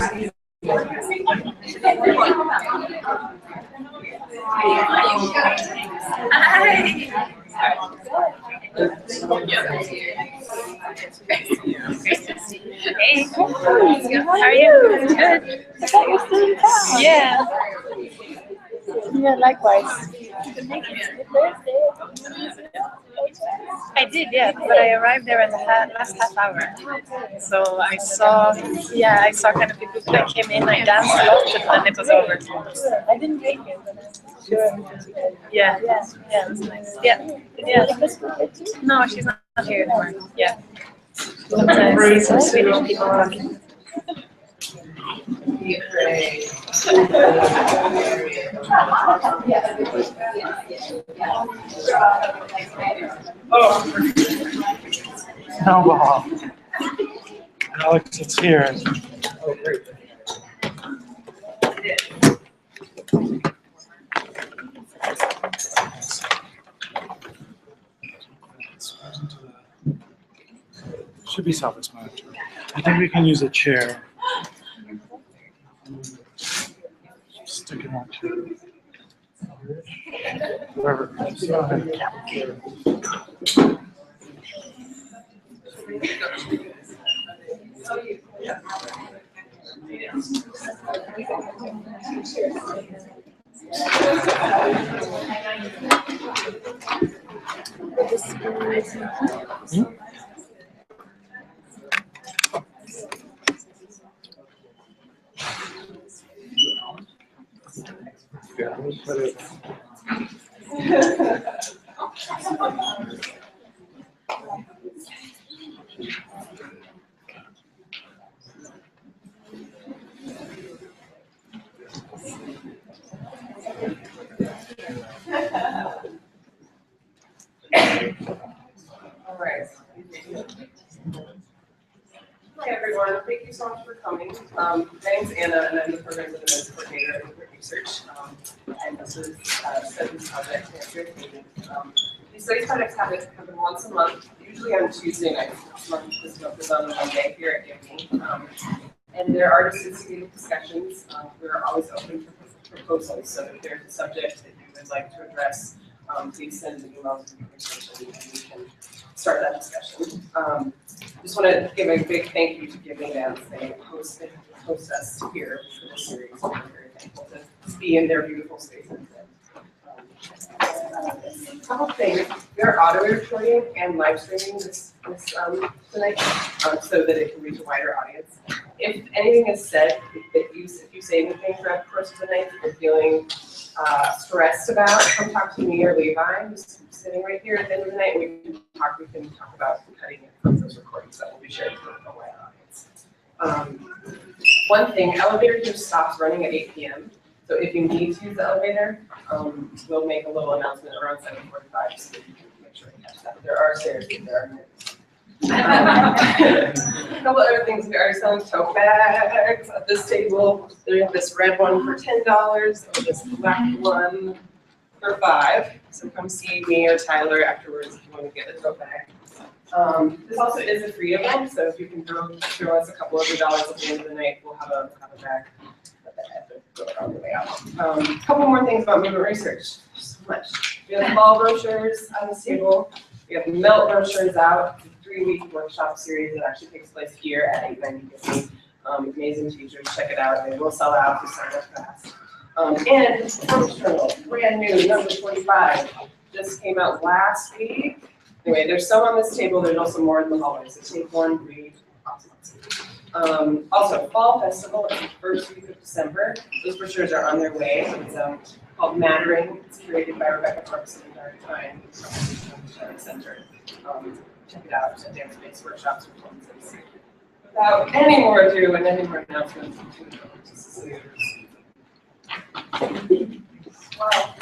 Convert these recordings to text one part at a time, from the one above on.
Hey, how are you? Good. I thought you were still in town. Yeah. Yeah, likewise. I did, yeah, but I arrived there in the last half hour. So I saw kind of people that came in, I danced a lot, and then it was over. I didn't make it, but I'm sure. Yeah, it was nice. Yeah. No, she's not here anymore. Yeah. Some Swedish people talking. Oh, Alex, it's here. Oh, great. Should be self-explanatory. I think we can use a chair. Stick it on chair. Whoever. Go ahead. All right. Hi, everyone. Thank you so much for coming. My name's Anna, and I'm the program development coordinator at Movement Research. And this is Studies Project here. These studies projects happen once a month, usually on Tuesday nights. This month is on Monday here at Gibney. And there are associated discussions. We're always open for proposals. So if there's a subject that you would like to address, please send an email to the presentation and we can start that discussion. Just want to give a big thank you to Gibney as they host us here for this series. We're very thankful to be in their beautiful spaces. A couple things. We are audio recording and live streaming this tonight so that it can reach a wider audience. If anything is said, if you say anything throughout the course of the night that you're feeling stressed about, come talk to me or Levi, who's sitting right here at the end of the night, and we can talk about cutting it from those recordings that will be shared with a wide audience. One thing, elevator here stops running at 8 p.m. So if you need to use the elevator, we'll make a little announcement around 7:45 so that you can make sure to catch that. There are stairs, but there are a couple other things. We are selling tote bags at this table. We have this red one for $10 and this black one for $5. So come see me or Tyler afterwards if you want to get a tote bag. This also is a free event, so if you can throw us a couple $100 at the end of the night, we'll have a bag on the way out. A couple more things about movement research. So much. We have fall brochures on this table. We have melt brochures out. It's a 3-week workshop series that actually takes place here at 890 Gibney. Amazing teachers, check it out. They will sell out if you sign up fast. And Performance Journal, brand new, number 25, just came out last week. Anyway, there's some on this table. There's also more in the hallway. So take one, read. Also, Fall Festival is the first week of December. Those brochures are on their way. It's called Mattering. It's created by Rebecca Parks and Darren Time Center. Check it out. Dance Space workshops, performances. Without any more ado and any more announcements, to Cecilia Roos. Wow.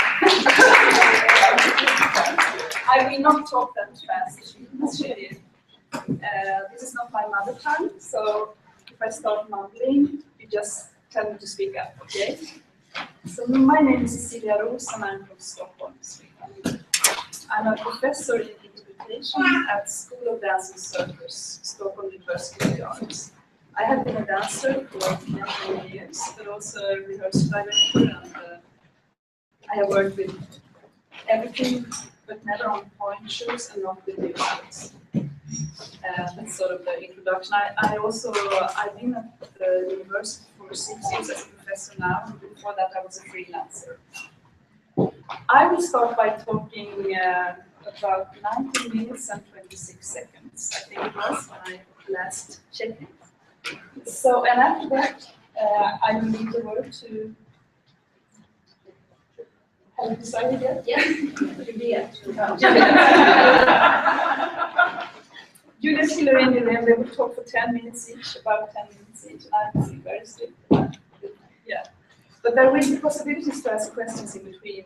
I will not talk that fast as she did. This is not my mother tongue, so if I start mumbling, you just tell me to speak up, okay? So my name is Cecilia Roos and I'm from Stockholm, Sweden. I'm a professor in interpretation at School of Dance and Circus, Stockholm University of the Arts. I have been a dancer for many years, but also a rehearsal director, and I have worked with everything, but never on point shows and not with musicals. That's sort of the introduction. I've been at the university for 6 years as a professor now, and before that I was a freelancer. I will start by talking about 19 minutes and 26 seconds, I think it was, when I last checked it. So, and after that, I will leave the word to. Have you decided yet? Yeah, Juliette. Juliette, Hilary, and Iréne, they will talk for 10 minutes each, about 10 minutes each, and I will be very strict. Yeah. But there will be possibilities to ask questions in between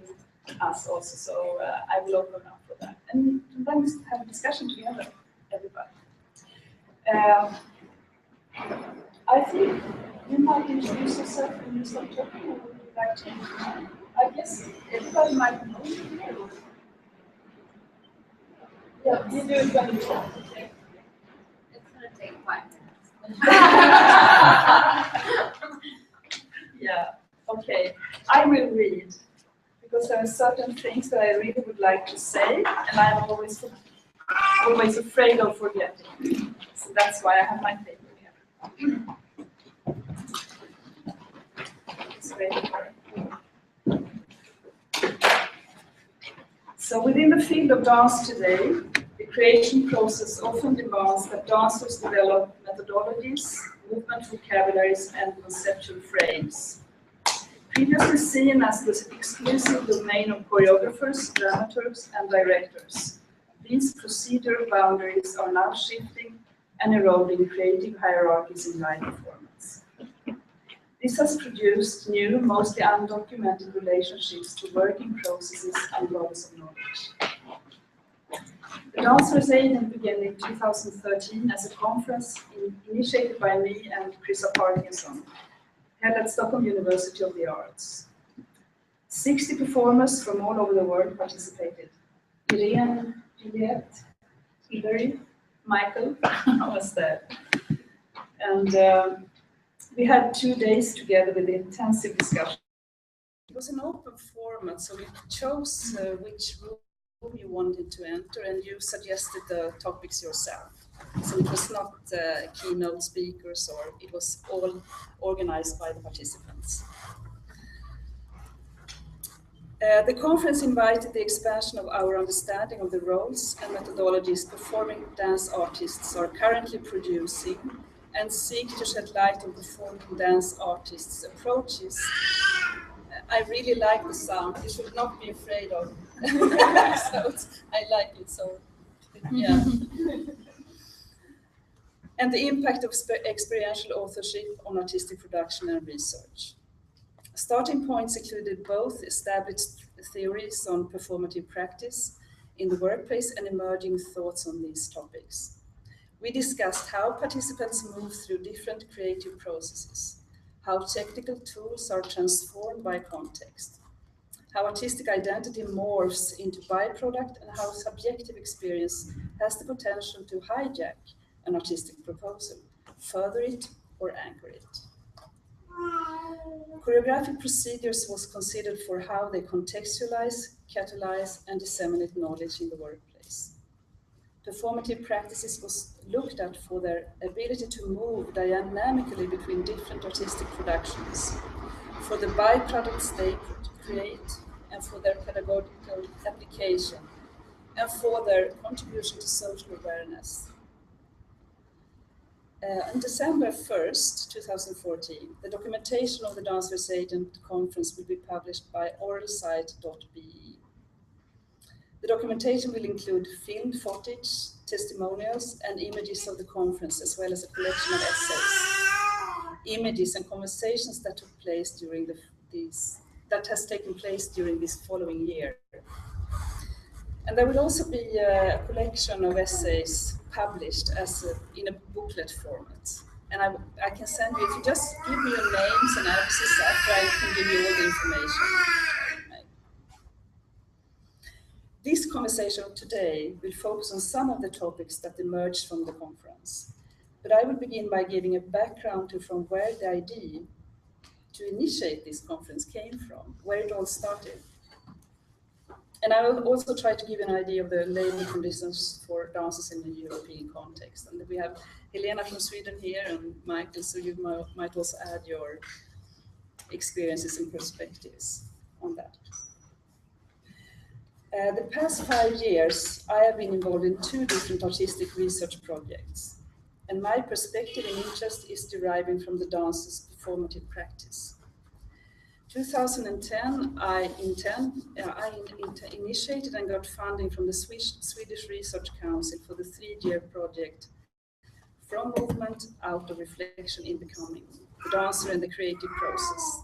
us also, so I will open up for that. And then we have a discussion together, everybody. I think you might introduce yourself when you start talking, or would you like to? I guess everybody might know you. Yeah, you do it when you talk. Okay. It's going to take 5 minutes. Yeah, okay. I will read, because there are certain things that I really would like to say, and I'm always afraid of forgetting. So that's why I have my paper here. It's ready. So within the field of dance today, the creation process often demands that dancers develop methodologies, movement vocabularies, and conceptual frames. Previously seen as the exclusive domain of choreographers, dramaturges, and directors, these procedural boundaries are now shifting and eroding creative hierarchies in live performance. This has produced new, mostly undocumented relationships to working processes and bodies of knowledge. The Dancers Aid began in 2013 as a conference initiated by me and Chris Parkinson, held at Stockholm University of the Arts. 60 performers from all over the world participated. Iréne, Juliette, Hilary, Michael was there. And we had 2 days together with intensive discussion. It was an open format, so we chose which room you wanted to enter, and you suggested the topics yourself. So it was not keynote speakers, or it was all organized by the participants. The conference invited the expansion of our understanding of the roles and methodologies performing dance artists are currently producing, and seek to shed light on performing dance artists' approaches. I really like the sound. You should not be afraid of. I like it so. Yeah. And the impact of experiential authorship on artistic production and research. Starting points included both established theories on performative practice in the workplace and emerging thoughts on these topics. We discussed how participants move through different creative processes, how technical tools are transformed by context, how artistic identity morphs into byproduct, and how subjective experience has the potential to hijack an artistic proposal, further it, or anchor it. Choreographic procedures was considered for how they contextualize, catalyze, and disseminate knowledge in the workplace. Performative practices was looked at for their ability to move dynamically between different artistic productions, for the byproducts they create, and for their pedagogical application, and for their contribution to social awareness. On December 1st, 2014, the documentation of the Dancers Agent Conference will be published by oralsite.be. The documentation will include filmed footage, testimonials, and images of the conference, as well as a collection of essays, images, and conversations that took place during that has taken place during this following year. And there will also be a collection of essays published in a booklet format. And I can send you, if you just give me your names and addresses after, I can give you all the information. This conversation today will focus on some of the topics that emerged from the conference. But I will begin by giving a background to from where the idea to initiate this conference came from, where it all started. And I will also try to give an idea of the labor conditions for dancers in the European context. And we have Helena from Sweden here and Michael, so you might also add your experiences and perspectives on that. The past 5 years, I have been involved in 2 different artistic research projects. And my perspective and interest is deriving from the dance's performative practice. 2010, I initiated and got funding from the Swedish Research Council for the 3-year project From Movement Out of Reflection in Becoming, the Dancer and the Creative Process.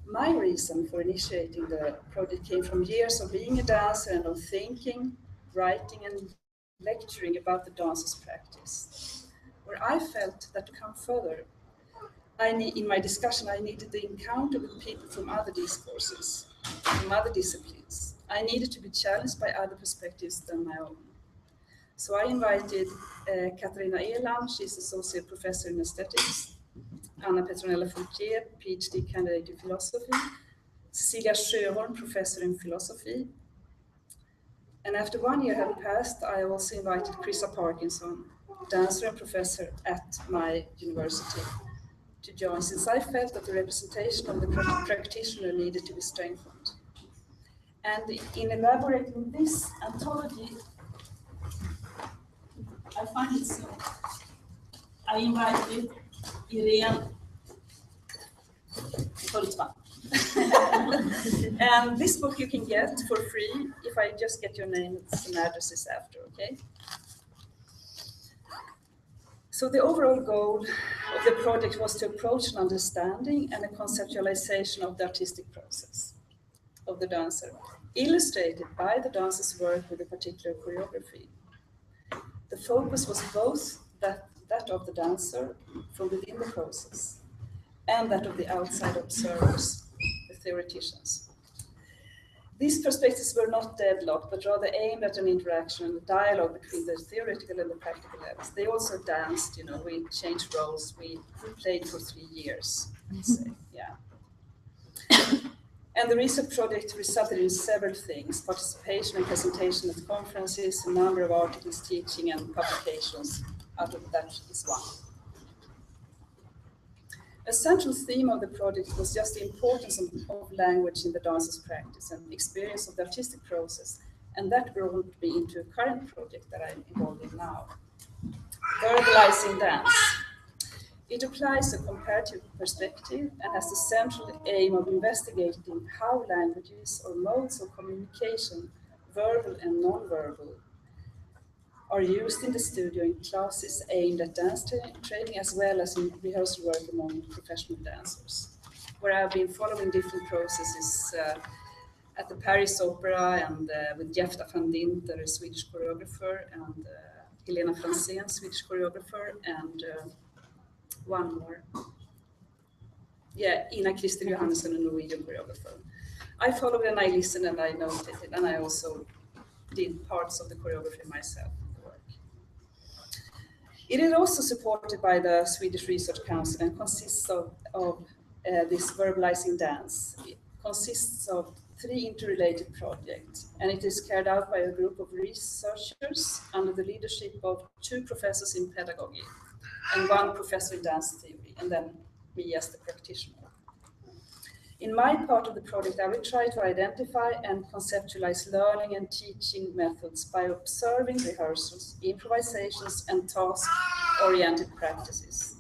My reason for initiating the project came from years of being a dancer and of thinking, writing and lecturing about the dancer's practice, where I felt that to come further, in my discussion, I needed the encounter with people from other discourses, from other disciplines. I needed to be challenged by other perspectives than my own. So I invited Katarina Elam, she's associate professor in aesthetics, Anna Petronella Fourquier, PhD candidate in philosophy, Cecilia Roos, professor in philosophy. And after 1 year had passed, I also invited Chrissa Parkinson, dancer and professor at my university, to join, since I felt that the representation of the practitioner needed to be strengthened. And in elaborating this anthology, I find it so. I invited Iréne Hultman. And this book you can get for free if I just get your names and addresses after, okay? So the overall goal of the project was to approach an understanding and a conceptualization of the artistic process of the dancer, illustrated by the dancer's work with a particular choreography. The focus was both that of the dancer from within the process and that of the outside observers, the theoreticians. These perspectives were not deadlocked, but rather aimed at an interaction and a dialogue between the theoretical and the practical levels. They also danced, you know, we changed roles, we played for 3 years, I'd say, yeah. And the research project resulted in several things: participation and presentation at conferences, a number of articles, teaching and publications. Out of that is one. A central theme of the project was just the importance of language in the dancer's practice and experience of the artistic process, and that brought me into a current project that I'm involved in now, Verbalizing Dance. It applies a comparative perspective and has the central aim of investigating how languages or modes of communication, verbal and non-verbal, are used in the studio in classes aimed at dance training as well as in rehearsal work among professional dancers, where I've been following different processes at the Paris Opera and with Jefta van Dinter, a Swedish choreographer, and Helena Franzén, Swedish choreographer, and one more. Yeah, Ina Christer Johannesson, a Norwegian choreographer. I followed and I listened and I noted it, and I also did parts of the choreography myself. It is also supported by the Swedish Research Council and consists of this verbalizing dance. It consists of 3 interrelated projects, and it is carried out by a group of researchers under the leadership of 2 professors in pedagogy and 1 professor in dance theory, and then me as the practitioner. In my part of the project, I will try to identify and conceptualize learning and teaching methods by observing rehearsals, improvisations, and task-oriented practices.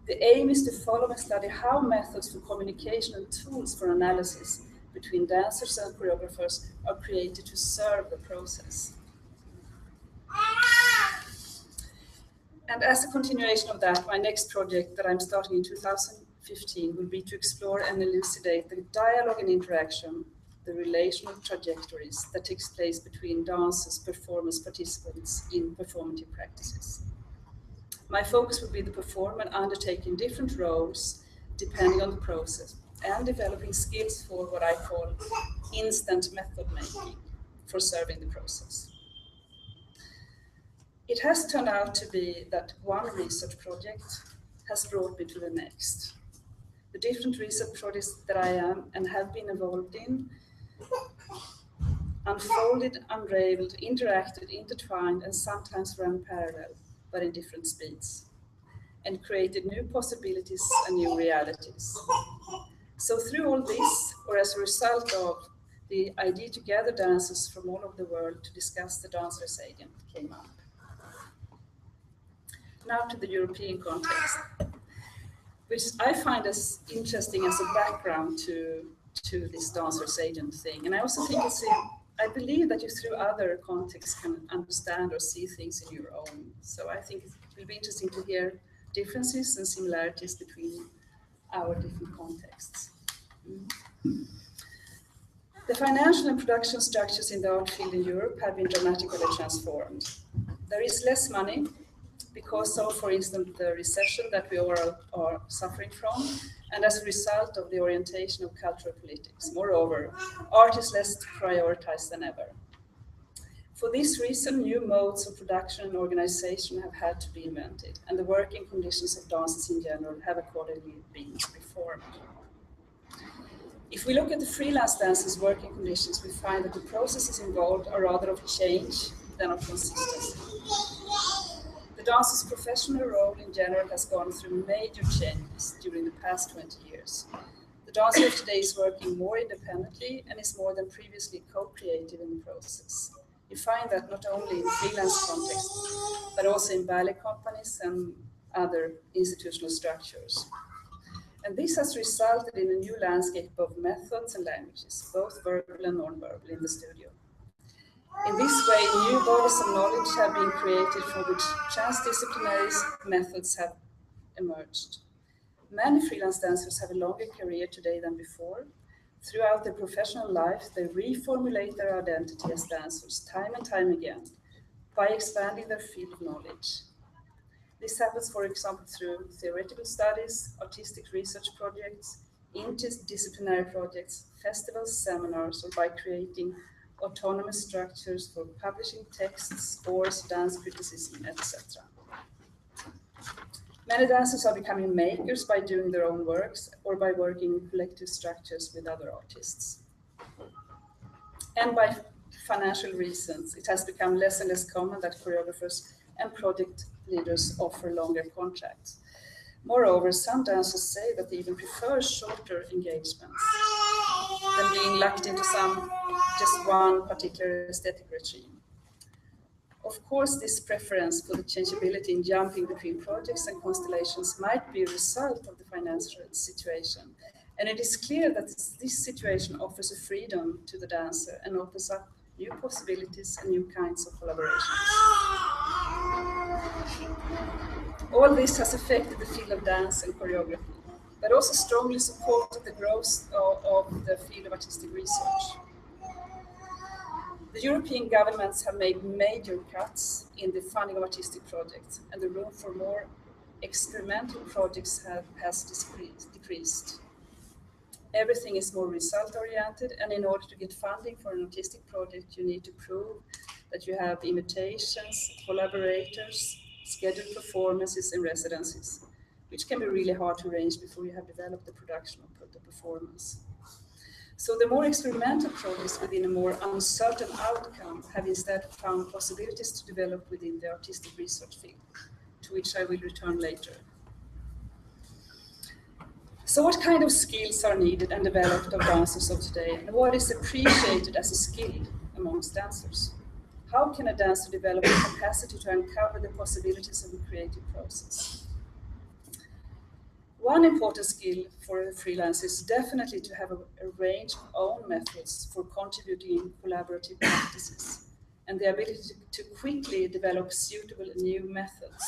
The aim is to follow and study how methods for communication and tools for analysis between dancers and choreographers are created to serve the process. And as a continuation of that, my next project that I'm starting in 2015 will be to explore and elucidate the dialogue and interaction, the relational trajectories that takes place between dancers, performers, participants in performative practices. My focus will be the performer undertaking different roles depending on the process and developing skills for what I call instant method making for serving the process. It has turned out to be that one research project has brought me to the next. The different research projects that I am and have been involved in unfolded, unraveled, interacted, intertwined, and sometimes ran parallel, but in different speeds, and created new possibilities and new realities. So through all this, or as a result of, the idea to gather dancers from all over the world to discuss the Dancers Agent came up. Now to the European context, which I find as interesting as a background to this Dancers Agent thing. And I also think I believe that you through other contexts can understand or see things in your own. So I think it will be interesting to hear differences and similarities between our different contexts. The financial and production structures in the art field in Europe have been dramatically transformed. There is less money because of, for instance, the recession that we all are suffering from, and as a result of the orientation of cultural politics. Moreover, art is less prioritized than ever. For this reason, new modes of production and organization have had to be invented, and the working conditions of dancers in general have accordingly been reformed. If we look at the freelance dancers' working conditions, we find that the processes involved are rather of change than of consistency. The dancer's professional role in general has gone through major changes during the past 20 years. The dancer of today is working more independently and is more than previously co-creative in the process. You find that not only in freelance contexts, but also in ballet companies and other institutional structures. And this has resulted in a new landscape of methods and languages, both verbal and non-verbal, in the studio. In this way, new bodies of knowledge have been created from which transdisciplinary methods have emerged. Many freelance dancers have a longer career today than before. Throughout their professional life, they reformulate their identity as dancers time and time again by expanding their field of knowledge. This happens, for example, through theoretical studies, artistic research projects, interdisciplinary projects, festivals, seminars, or by creating autonomous structures for publishing texts, scores, dance criticism, etc. Many dancers are becoming makers by doing their own works or by working in collective structures with other artists. And by financial reasons, it has become less and less common that choreographers and project leaders offer longer contracts. Moreover, some dancers say that they even prefer shorter engagements than being locked into just one particular aesthetic regime. Of course, this preference for the changeability in jumping between projects and constellations might be a result of the financial situation. And it is clear that this situation offers a freedom to the dancer and opens up new possibilities and new kinds of collaborations. All this has affected the field of dance and choreography, but also strongly supported the growth of the field of artistic research. The European governments have made major cuts in the funding of artistic projects, and the room for more experimental projects has decreased. Everything is more result-oriented, and in order to get funding for an artistic project, you need to prove that you have invitations, collaborators, scheduled performances, and residencies, which can be really hard to arrange before you have developed the production of the performance. So the more experimental projects within a more uncertain outcome have instead found possibilities to develop within the artistic research field, to which I will return later. So what kind of skills are needed and developed of dancers of today, and what is appreciated as a skill amongst dancers? How can a dancer develop the capacity to uncover the possibilities of the creative process? One important skill for a freelancer is definitely to have a range of own methods for contributing in collaborative practices, and the ability to quickly develop suitable new methods,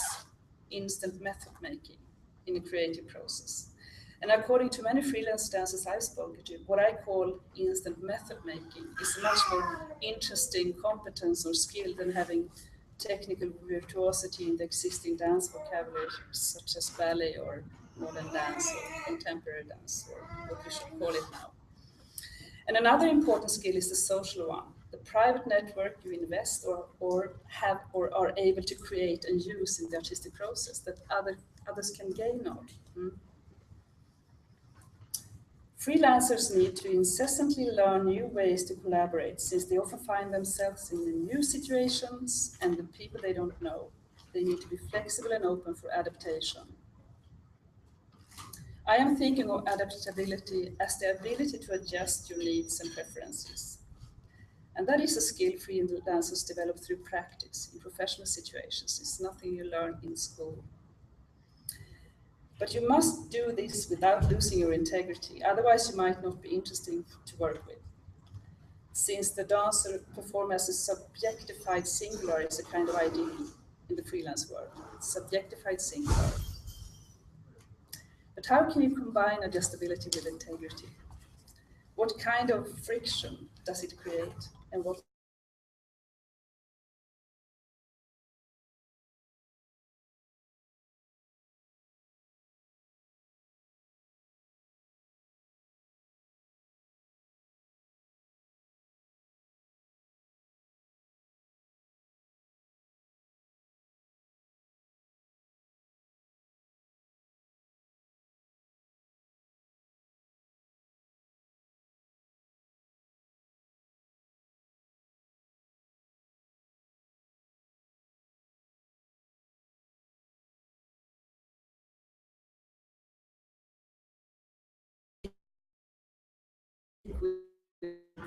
instant method making in a creative process. And according to many freelance dancers I've spoken to, what I call instant method making is a much more interesting competence or skill than having technical virtuosity in the existing dance vocabularies, such as ballet or modern dance or contemporary dance, or what you should call it now. And another important skill is the social one, the private network you invest or have or are able to create and use in the artistic process that others can gain on. Freelancers need to incessantly learn new ways to collaborate, since they often find themselves in new situations and the people they don't know. They need to be flexible and open for adaptation. I am thinking of adaptability as the ability to adjust your needs and preferences. And that is a skill freelancers develop through practice in professional situations. It's nothing you learn in school. But you must do this without losing your integrity, otherwise you might not be interesting to work with. Since the dancer perform as a subjectified singular is a kind of ideal in the freelance world. Subjectified singular. But how can you combine adjustability with integrity? What kind of friction does it create? And what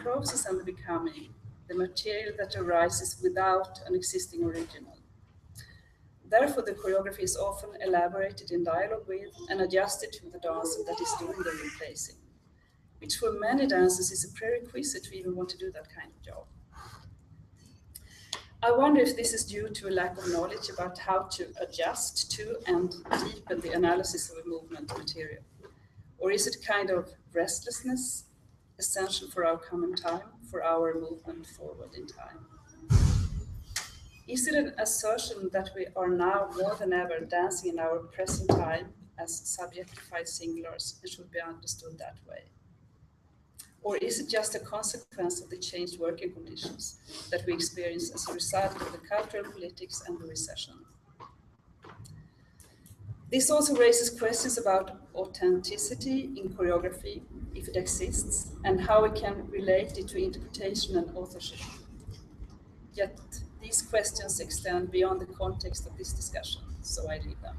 process and the becoming, the material that arises without an existing original. Therefore, the choreography is often elaborated in dialogue with and adjusted to the dancer that is doing the replacing, which for many dancers is a prerequisite to even want to do that kind of job. I wonder if this is due to a lack of knowledge about how to adjust to and deepen the analysis of a movement material. Or is it kind of restlessness essential for our common time, for our movement forward in time? Is it an assertion that we are now more than ever dancing in our present time as subjectified singulars and should be understood that way? Or is it just a consequence of the changed working conditions that we experience as a result of the cultural politics and the recession? This also raises questions about authenticity in choreography, if it exists, and how we can relate it to interpretation and authorship. Yet these questions extend beyond the context of this discussion, so I leave them.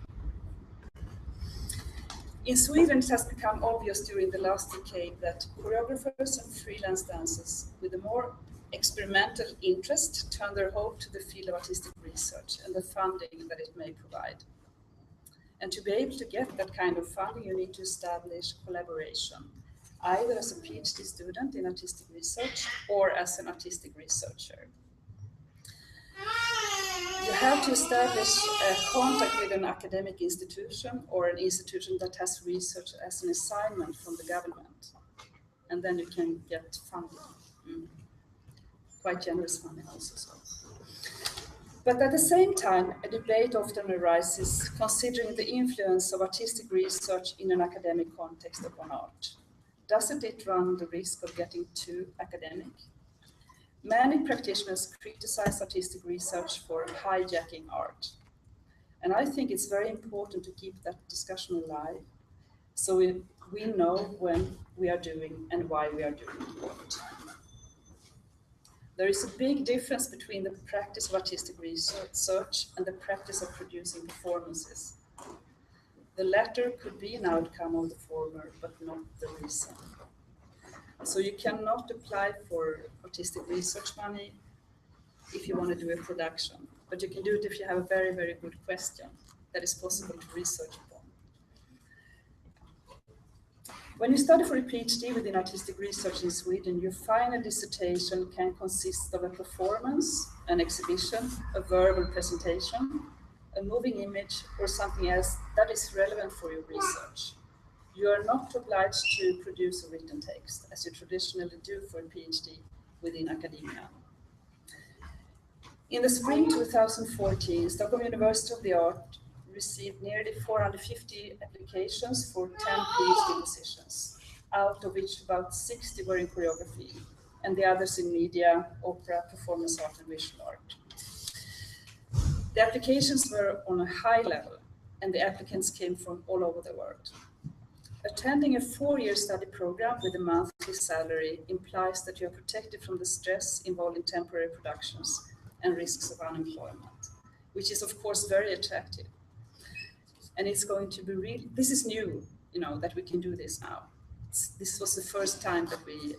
In Sweden, it has become obvious during the last decade that choreographers and freelance dancers with a more experimental interest turn their hope to the field of artistic research and the funding that it may provide. And to be able to get that kind of funding, you need to establish collaboration, either as a PhD student in artistic research or as an artistic researcher. You have to establish a contact with an academic institution or an institution that has research as an assignment from the government. And then you can get funding. Quite generous funding also. So. But at the same time, a debate often arises considering the influence of artistic research in an academic context upon art. Doesn't it run the risk of getting too academic? Many practitioners criticize artistic research for hijacking art. And I think it's very important to keep that discussion alive so we know when we are doing and why we are doing what. There is a big difference between the practice of artistic research and the practice of producing performances. The latter could be an outcome of the former, but not the reason. So you cannot apply for artistic research money if you want to do a production, but you can do it if you have a very, very good question that is possible to research upon. When you study for a PhD within artistic research in Sweden, your final dissertation can consist of a performance, an exhibition, a verbal presentation, a moving image, or something else that is relevant for your research. You are not obliged to produce a written text, as you traditionally do for a PhD within academia. In the spring 2014, Stockholm University of the Arts received nearly 450 applications for 10 PhD positions, out of which about 60 were in choreography, and the others in media, opera, performance art, and visual art. The applications were on a high level, and the applicants came from all over the world. Attending a 4-year study program with a monthly salary implies that you are protected from the stress involved in temporary productions and risks of unemployment, which is of course very attractive. And it's going to be really, this is new, that we can do this now. This was the first time that we,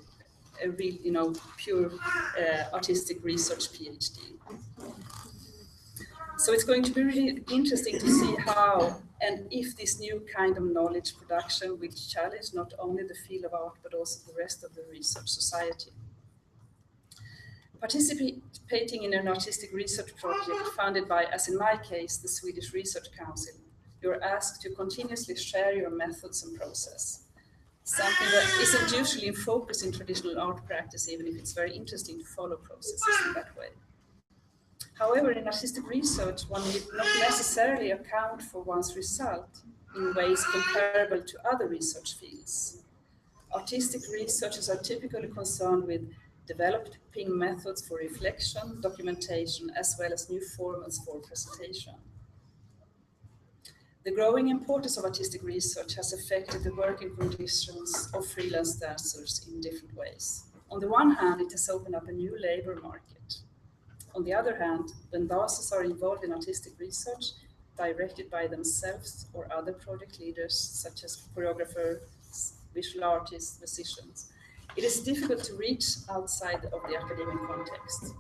a real, pure artistic research PhD. So it's going to be really interesting to see how and if this new kind of knowledge production will challenge not only the field of art, but also the rest of the research society. Participating in an artistic research project funded by, as in my case, the Swedish Research Council, you're asked to continuously share your methods and process, something that isn't usually in focus in traditional art practice, even if it's very interesting to follow processes in that way. However, in artistic research, one need not necessarily account for one's result in ways comparable to other research fields. Artistic researchers are typically concerned with developing methods for reflection, documentation, as well as new formats for presentation. The growing importance of artistic research has affected the working conditions of freelance dancers in different ways. On the one hand, it has opened up a new labor market. On the other hand, when dancers are involved in artistic research, directed by themselves or other project leaders, such as choreographers, visual artists, musicians, it is difficult to reach outside of the academic context.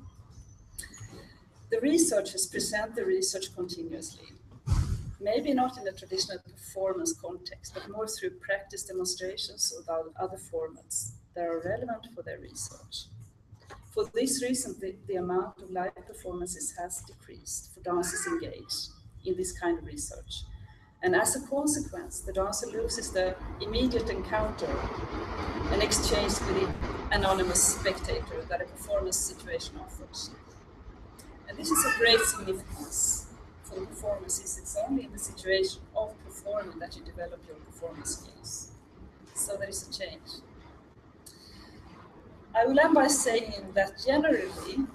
The researchers present the research continuously, maybe not in a traditional performance context, but more through practice demonstrations or other formats that are relevant for their research. For this reason, the amount of live performances has decreased for dancers engaged in this kind of research. And as a consequence, the dancer loses the immediate encounter and exchange with the anonymous spectator that a performance situation offers. And this is of great significance for the performances. It's only in the situation of performing that you develop your performance skills. So there is a change. I will end by saying that generally,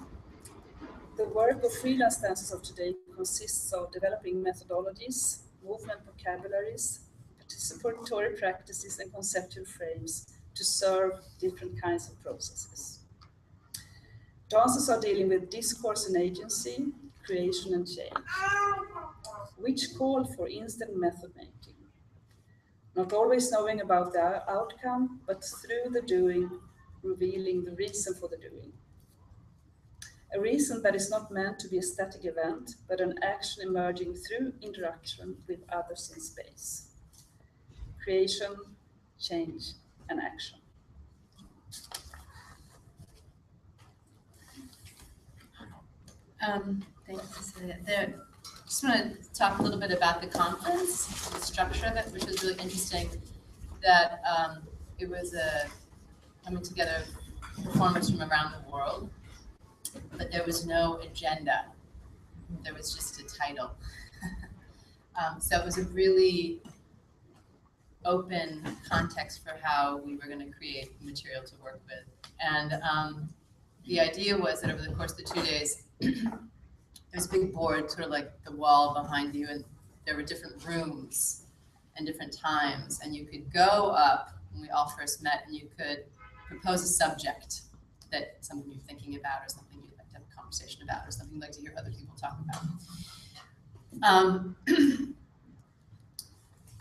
the work of freelance dancers of today consists of developing methodologies, movement vocabularies, participatory practices, and conceptual frames to serve different kinds of processes. Dancers are dealing with discourse and agency, creation and change, which call for instant method making. Not always knowing about the outcome, but through the doing, revealing the reason for the doing. A reason that is not meant to be a static event, but an action emerging through interaction with others in space. Creation, change, and action. Thank you, Cecilia. Just want to talk a little bit about the conference, the structure of it, which was really interesting. That it was a coming together of performers from around the world, but there was no agenda. There was just a title. So it was a really open context for how we were going to create material to work with. And the idea was that over the course of the 2 days, there's a big board, sort of like the wall behind you, and there were different rooms and different times, and you could go up when we all first met, and you could propose a subject that something you're thinking about, or something you'd like to have a conversation about, or something you'd like to hear other people talk about.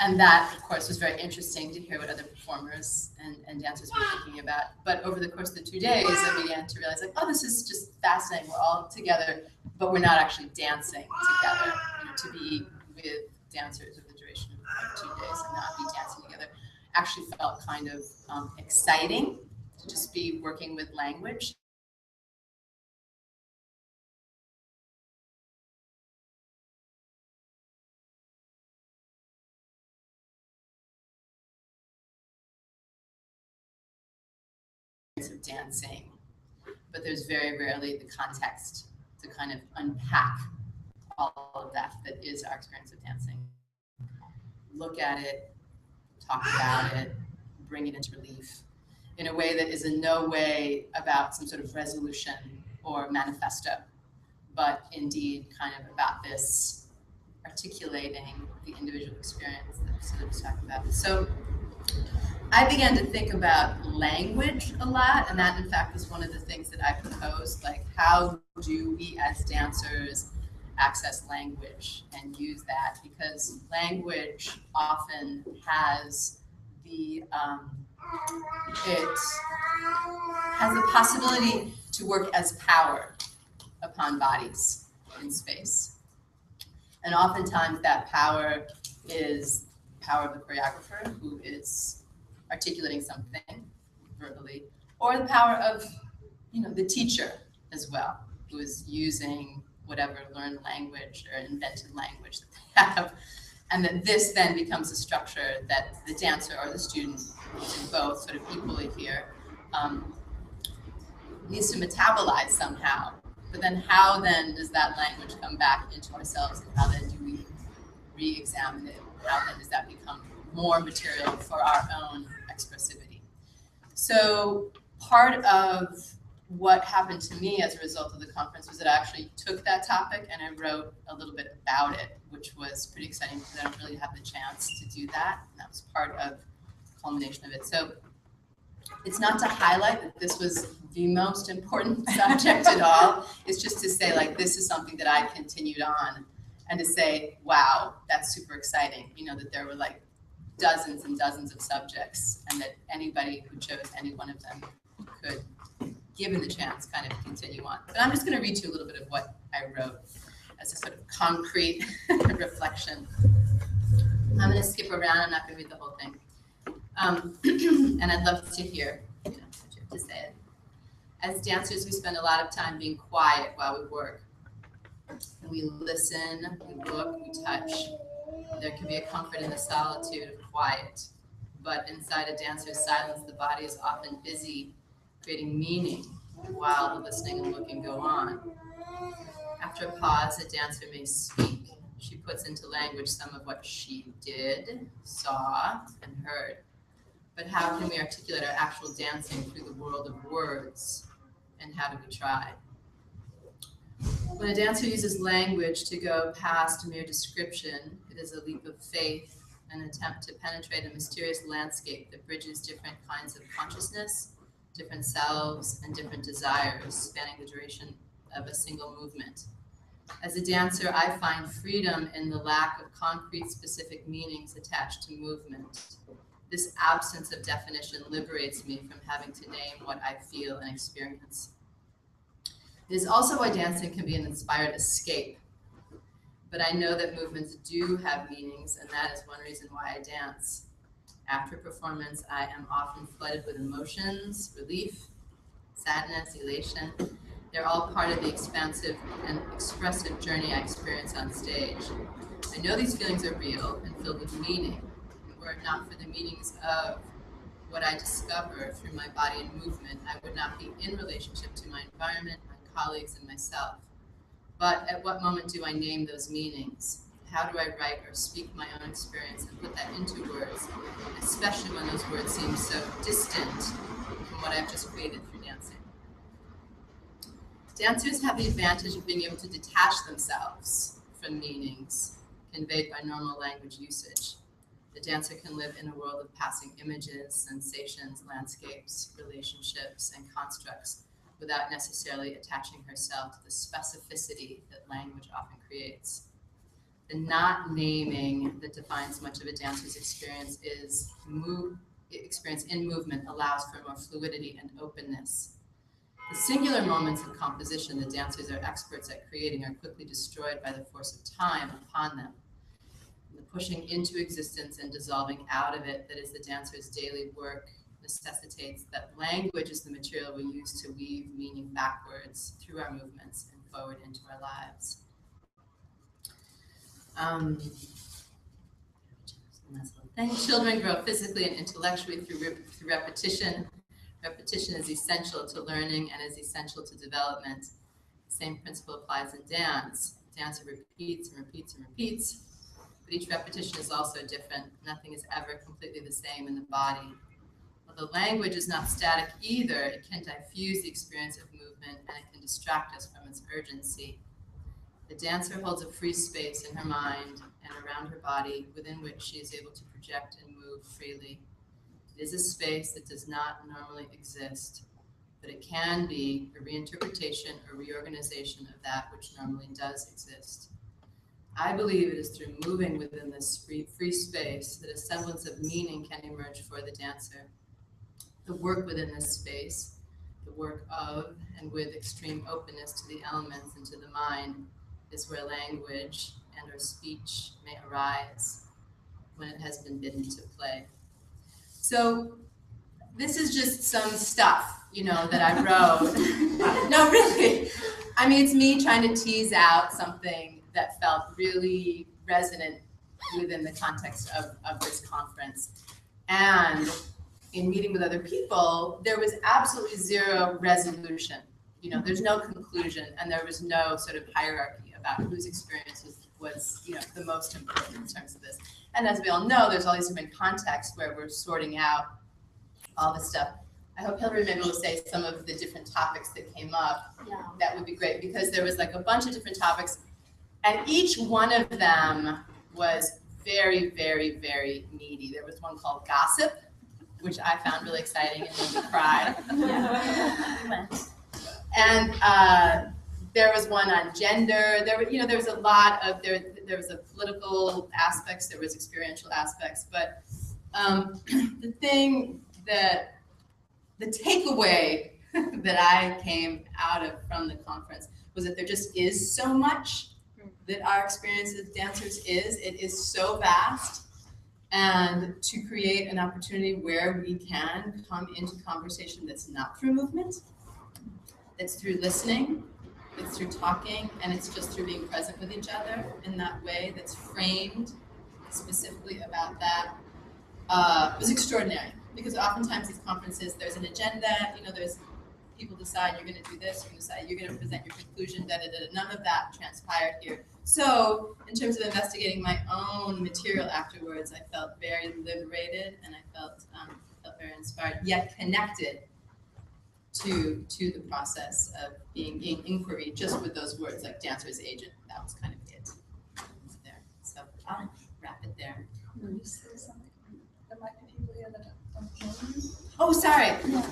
And that, of course, was very interesting to hear what other performers and dancers were thinking about. But over the course of the 2 days, I began to realize, like, oh, this is just fascinating. We're all together, but we're not actually dancing together. To be with dancers over the duration of 2 days and not be dancing together actually felt kind of exciting, to just be working with language. Of dancing, but there's very rarely the context to kind of unpack all of that is our experience of dancing. Look at it, talk about it, bring it into relief. in a way that is in no way about some sort of resolution or manifesto, but indeed kind of about this articulating the individual experience that Cecilia was talking about. So I began to think about language a lot, and that in fact was one of the things that I proposed, like how do we as dancers access language and use that, because language often has the it has the possibility to work as power upon bodies in space. And oftentimes that power is the power of the choreographer who is articulating something verbally, or the power of, you know, the teacher as well, who is using whatever learned language or invented language that they have. And that this then becomes a structure that the dancer or the student, using both sort of equally here, needs to metabolize somehow. But then how then does that language come back into ourselves, and how then do we re-examine it? How then does that become more material for our own expressivity? So part of what happened to me as a result of the conference was that I actually took that topic and I wrote a little bit about it, which was pretty exciting because I don't really have the chance to do that. And that was part of the culmination of it. So it's not to highlight that this was the most important subject at all. It's just to say, like, this is something that I continued on, and to say, wow, that's super exciting. You know, that there were like dozens and dozens of subjects, and that anybody who chose any one of them could, given the chance, kind of continue on. But I'm just going to read you a little bit of what I wrote as a sort of concrete reflection. I'm going to skip around. I'm not going to read the whole thing. And I'd love to hear, you know, what you have to say. As dancers, we spend a lot of time being quiet while we work. And we listen, we look, we touch. There can be a comfort in the solitude of quiet. But inside a dancer's silence, the body is often busy creating meaning while the listening and looking go on. After a pause, a dancer may speak. She puts into language some of what she did, saw, and heard. But how can we articulate our actual dancing through the world of words? And how do we try? When a dancer uses language to go past mere description, it is a leap of faith, an attempt to penetrate a mysterious landscape that bridges different kinds of consciousness, different selves, and different desires, spanning the duration of a single movement. As a dancer, I find freedom in the lack of concrete, specific meanings attached to movement. This absence of definition liberates me from having to name what I feel and experience. It is also why dancing can be an inspired escape. But I know that movements do have meanings, and that is one reason why I dance. After performance, I am often flooded with emotions, relief, sadness, elation. They're all part of the expansive and expressive journey I experience on stage. I know these feelings are real and filled with meaning. Were it not for the meanings of what I discover through my body and movement, I would not be in relationship to my environment, my colleagues, and myself. But at what moment do I name those meanings? How do I write or speak my own experience and put that into words, especially when those words seem so distant from what I've just created through dancing? Dancers have the advantage of being able to detach themselves from meanings conveyed by normal language usage. The dancer can live in a world of passing images, sensations, landscapes, relationships, and constructs without necessarily attaching herself to the specificity that language often creates. The not naming that defines much of a dancer's experience is experience in movement allows for more fluidity and openness. The singular moments of composition that dancers are experts at creating are quickly destroyed by the force of time upon them. The pushing into existence and dissolving out of it that is the dancer's daily work necessitates that language is the material we use to weave meaning backwards through our movements and forward into our lives. Children grow physically and intellectually through repetition. Repetition is essential to learning and is essential to development. The same principle applies in dance. The dancer repeats and repeats and repeats, but each repetition is also different. Nothing is ever completely the same in the body. A Although language is not static either, it can diffuse the experience of movement and it can distract us from its urgency. The dancer holds a free space in her mind and around her body within which she is able to project and move freely. It is a space that does not normally exist, but it can be a reinterpretation or reorganization of that which normally does exist. I believe it is through moving within this free space that a semblance of meaning can emerge for the dancer. The work within this space, the work of and with extreme openness to the elements and to the mind, is where language and or speech may arise when it has been bidden to play. So this is just some stuff, that I wrote. No, really. I mean, it's me trying to tease out something that felt really resonant within the context of this conference. And in meeting with other people, there was absolutely zero resolution. There's no conclusion, and there was no sort of hierarchy about whose experience was the most important in terms of this. And as we all know, there's all these different contexts where we're sorting out all this stuff. I hope Hilary maybe will say some of the different topics that came up. Yeah. That would be great, because there was like a bunch of different topics, and each one of them was very, very, very meaty. There was one called gossip, which I found really exciting and made me cry. And there was one on gender. There was a lot of there was a political aspects, there was experiential aspects, but the takeaway that I came out of from the conference was that there just is so much that our experience as dancers is. It is so vast, and to create an opportunity where we can come into conversation that's not through movement, that's through listening, it's through talking, and it's just through being present with each other in that way that's framed specifically about that, was extraordinary. Because oftentimes these conferences, there's an agenda, there's people decide you're going to do this, you're going to present your conclusion, None of that transpired here. So in terms of investigating my own material afterwards, I felt very liberated, and I felt very inspired, yet connected to the process of being inquiry, just with those words like dancer's agent. That was kind of it there. So I'll wrap it there. Will you say something? There might be people here that don't know you. Oh, sorry. Yeah.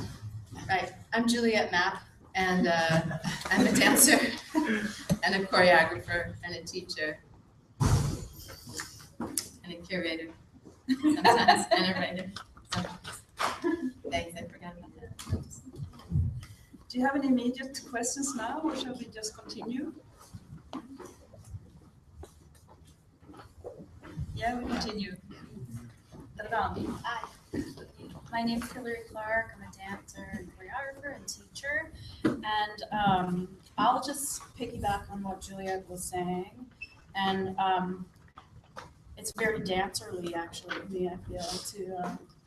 Right. I'm Juliette Mapp, and I'm a dancer and a choreographer and a teacher and a curator sometimes and a writer. Thanks, I forgot about that. Do you have any immediate questions now, or shall we just continue? Yeah, we continue. Hi. My name is Hilary Clark. I'm a dancer and choreographer and teacher. And I'll just piggyback on what Juliette was saying. And it's very dancerly, actually, of me, I feel,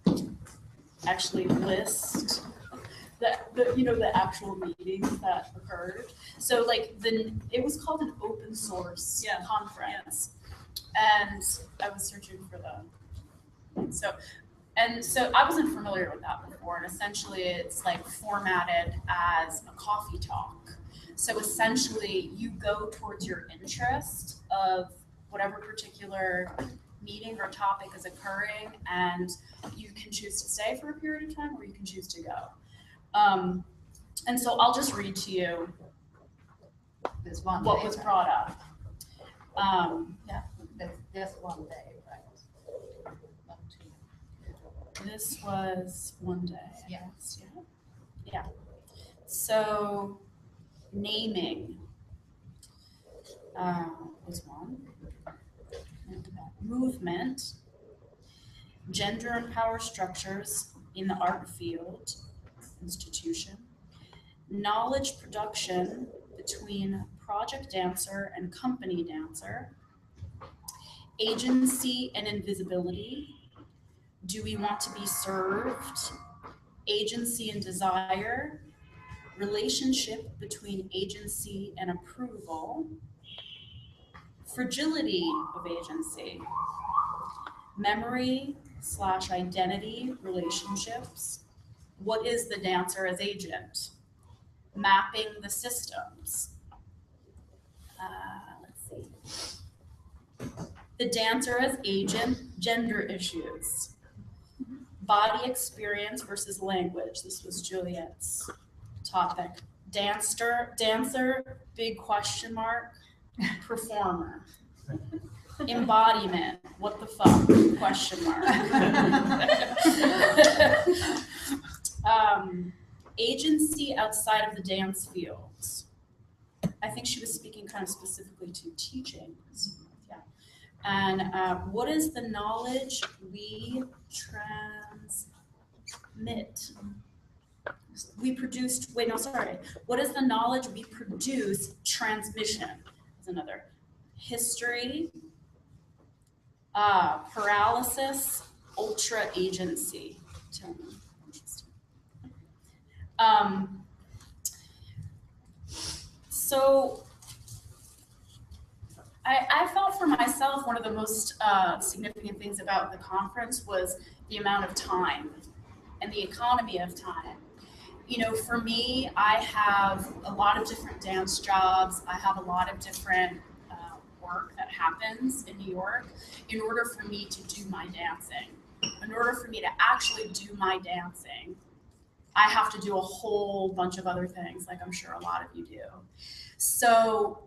to actually list the actual meetings that occurred. So it was called an open source conference. And I was searching for them. So I wasn't familiar with that before, and essentially it's formatted as a coffee talk. So essentially you go towards your interest of whatever particular meeting or topic is occurring, and you can choose to stay for a period of time or you can choose to go. And so I'll just read to you what was brought up. That's one day, right? This was one day. Yes. Yeah. So naming was one. Movement, gender and power structures in the art field, institution, knowledge production between project dancer and company dancer, agency and invisibility, do we want to be served, agency and desire, relationship between agency and approval, fragility of agency, memory / identity relationships, what is the dancer as agent? Mapping the systems. Let's see. The dancer as agent, gender issues. Body experience versus language. This was Juliette's topic. Dancer, big question mark. Performer. Embodiment, what the fuck, question mark. Agency outside of the dance fields. I think she was speaking kind of specifically to teaching. Yeah. And what is the knowledge we transmit? We produced, wait, no, sorry. What is the knowledge we produce? Transmission is another. History, paralysis, ultra agency. Interesting. So I felt for myself one of the most significant things about the conference was the amount of time and the economy of time. You know, for me, I have a lot of different dance jobs. I have a lot of different work that happens in New York. In order for me to do my dancing, in order for me to actually do my dancing, I have to do a whole bunch of other things, like I'm sure a lot of you do. So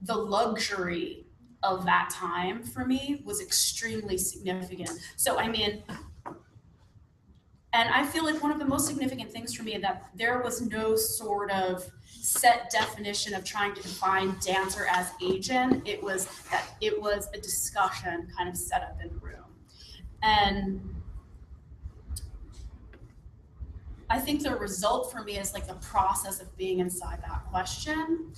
the luxury of that time for me was extremely significant. So I mean, and I feel like one of the most significant things for me that there was no sort of set definition of trying to define dancer as agent. It was that it was a discussion kind of set up in the room. And I think the result for me is like the process of being inside that question.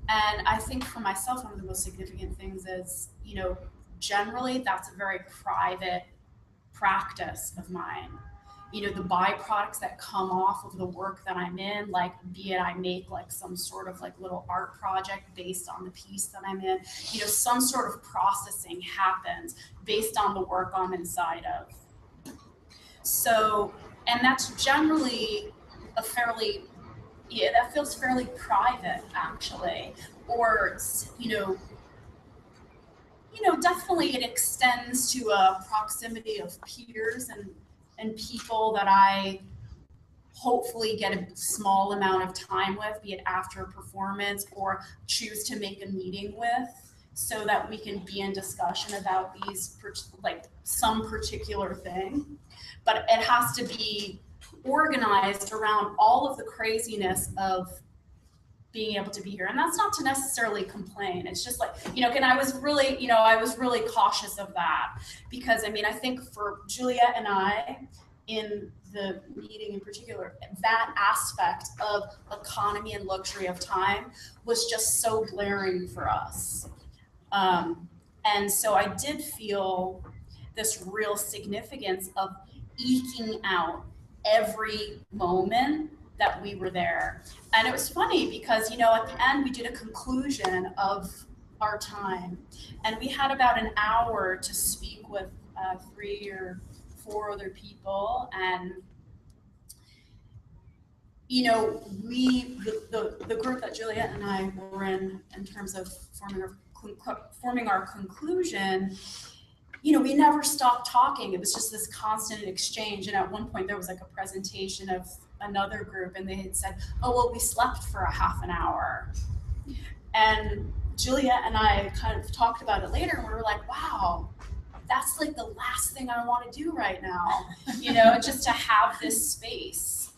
And I think for myself, one of the most significant things is, you know, generally that's a very private practice of mine. You know, the byproducts that come off of the work that I'm in, like be it I make like some sort of like little art project based on the piece that I'm in, you know, some sort of processing happens based on the work I'm inside of. So, and that's generally a fairly, yeah, that feels fairly private actually, or, you know, definitely it extends to a proximity of peers and people that I hopefully get a small amount of time with, be it after a performance or choose to make a meeting with, so that we can be in discussion about these, like some particular thing. But it has to be organized around all of the craziness of being able to be here. And that's not to necessarily complain. It's just like, you know, and I was really cautious of that, because I mean, I think for Juliette and I in the meeting in particular, that aspect of economy and luxury of time was just so glaring for us. And so I did feel this real significance of eking out every moment that we were there. And it was funny because, you know, at the end we did a conclusion of our time, and we had about an hour to speak with 3 or 4 other people. And, you know, the group that Juliette and I were in terms of forming our conclusion, you know, we never stopped talking. It was just this constant exchange. And at one point there was like a presentation of another group, and they had said, oh, well, we slept for a half an hour. And Juliette and I kind of talked about it later, and we were like, wow, that's like the last thing I want to do right now, you know, just to have this space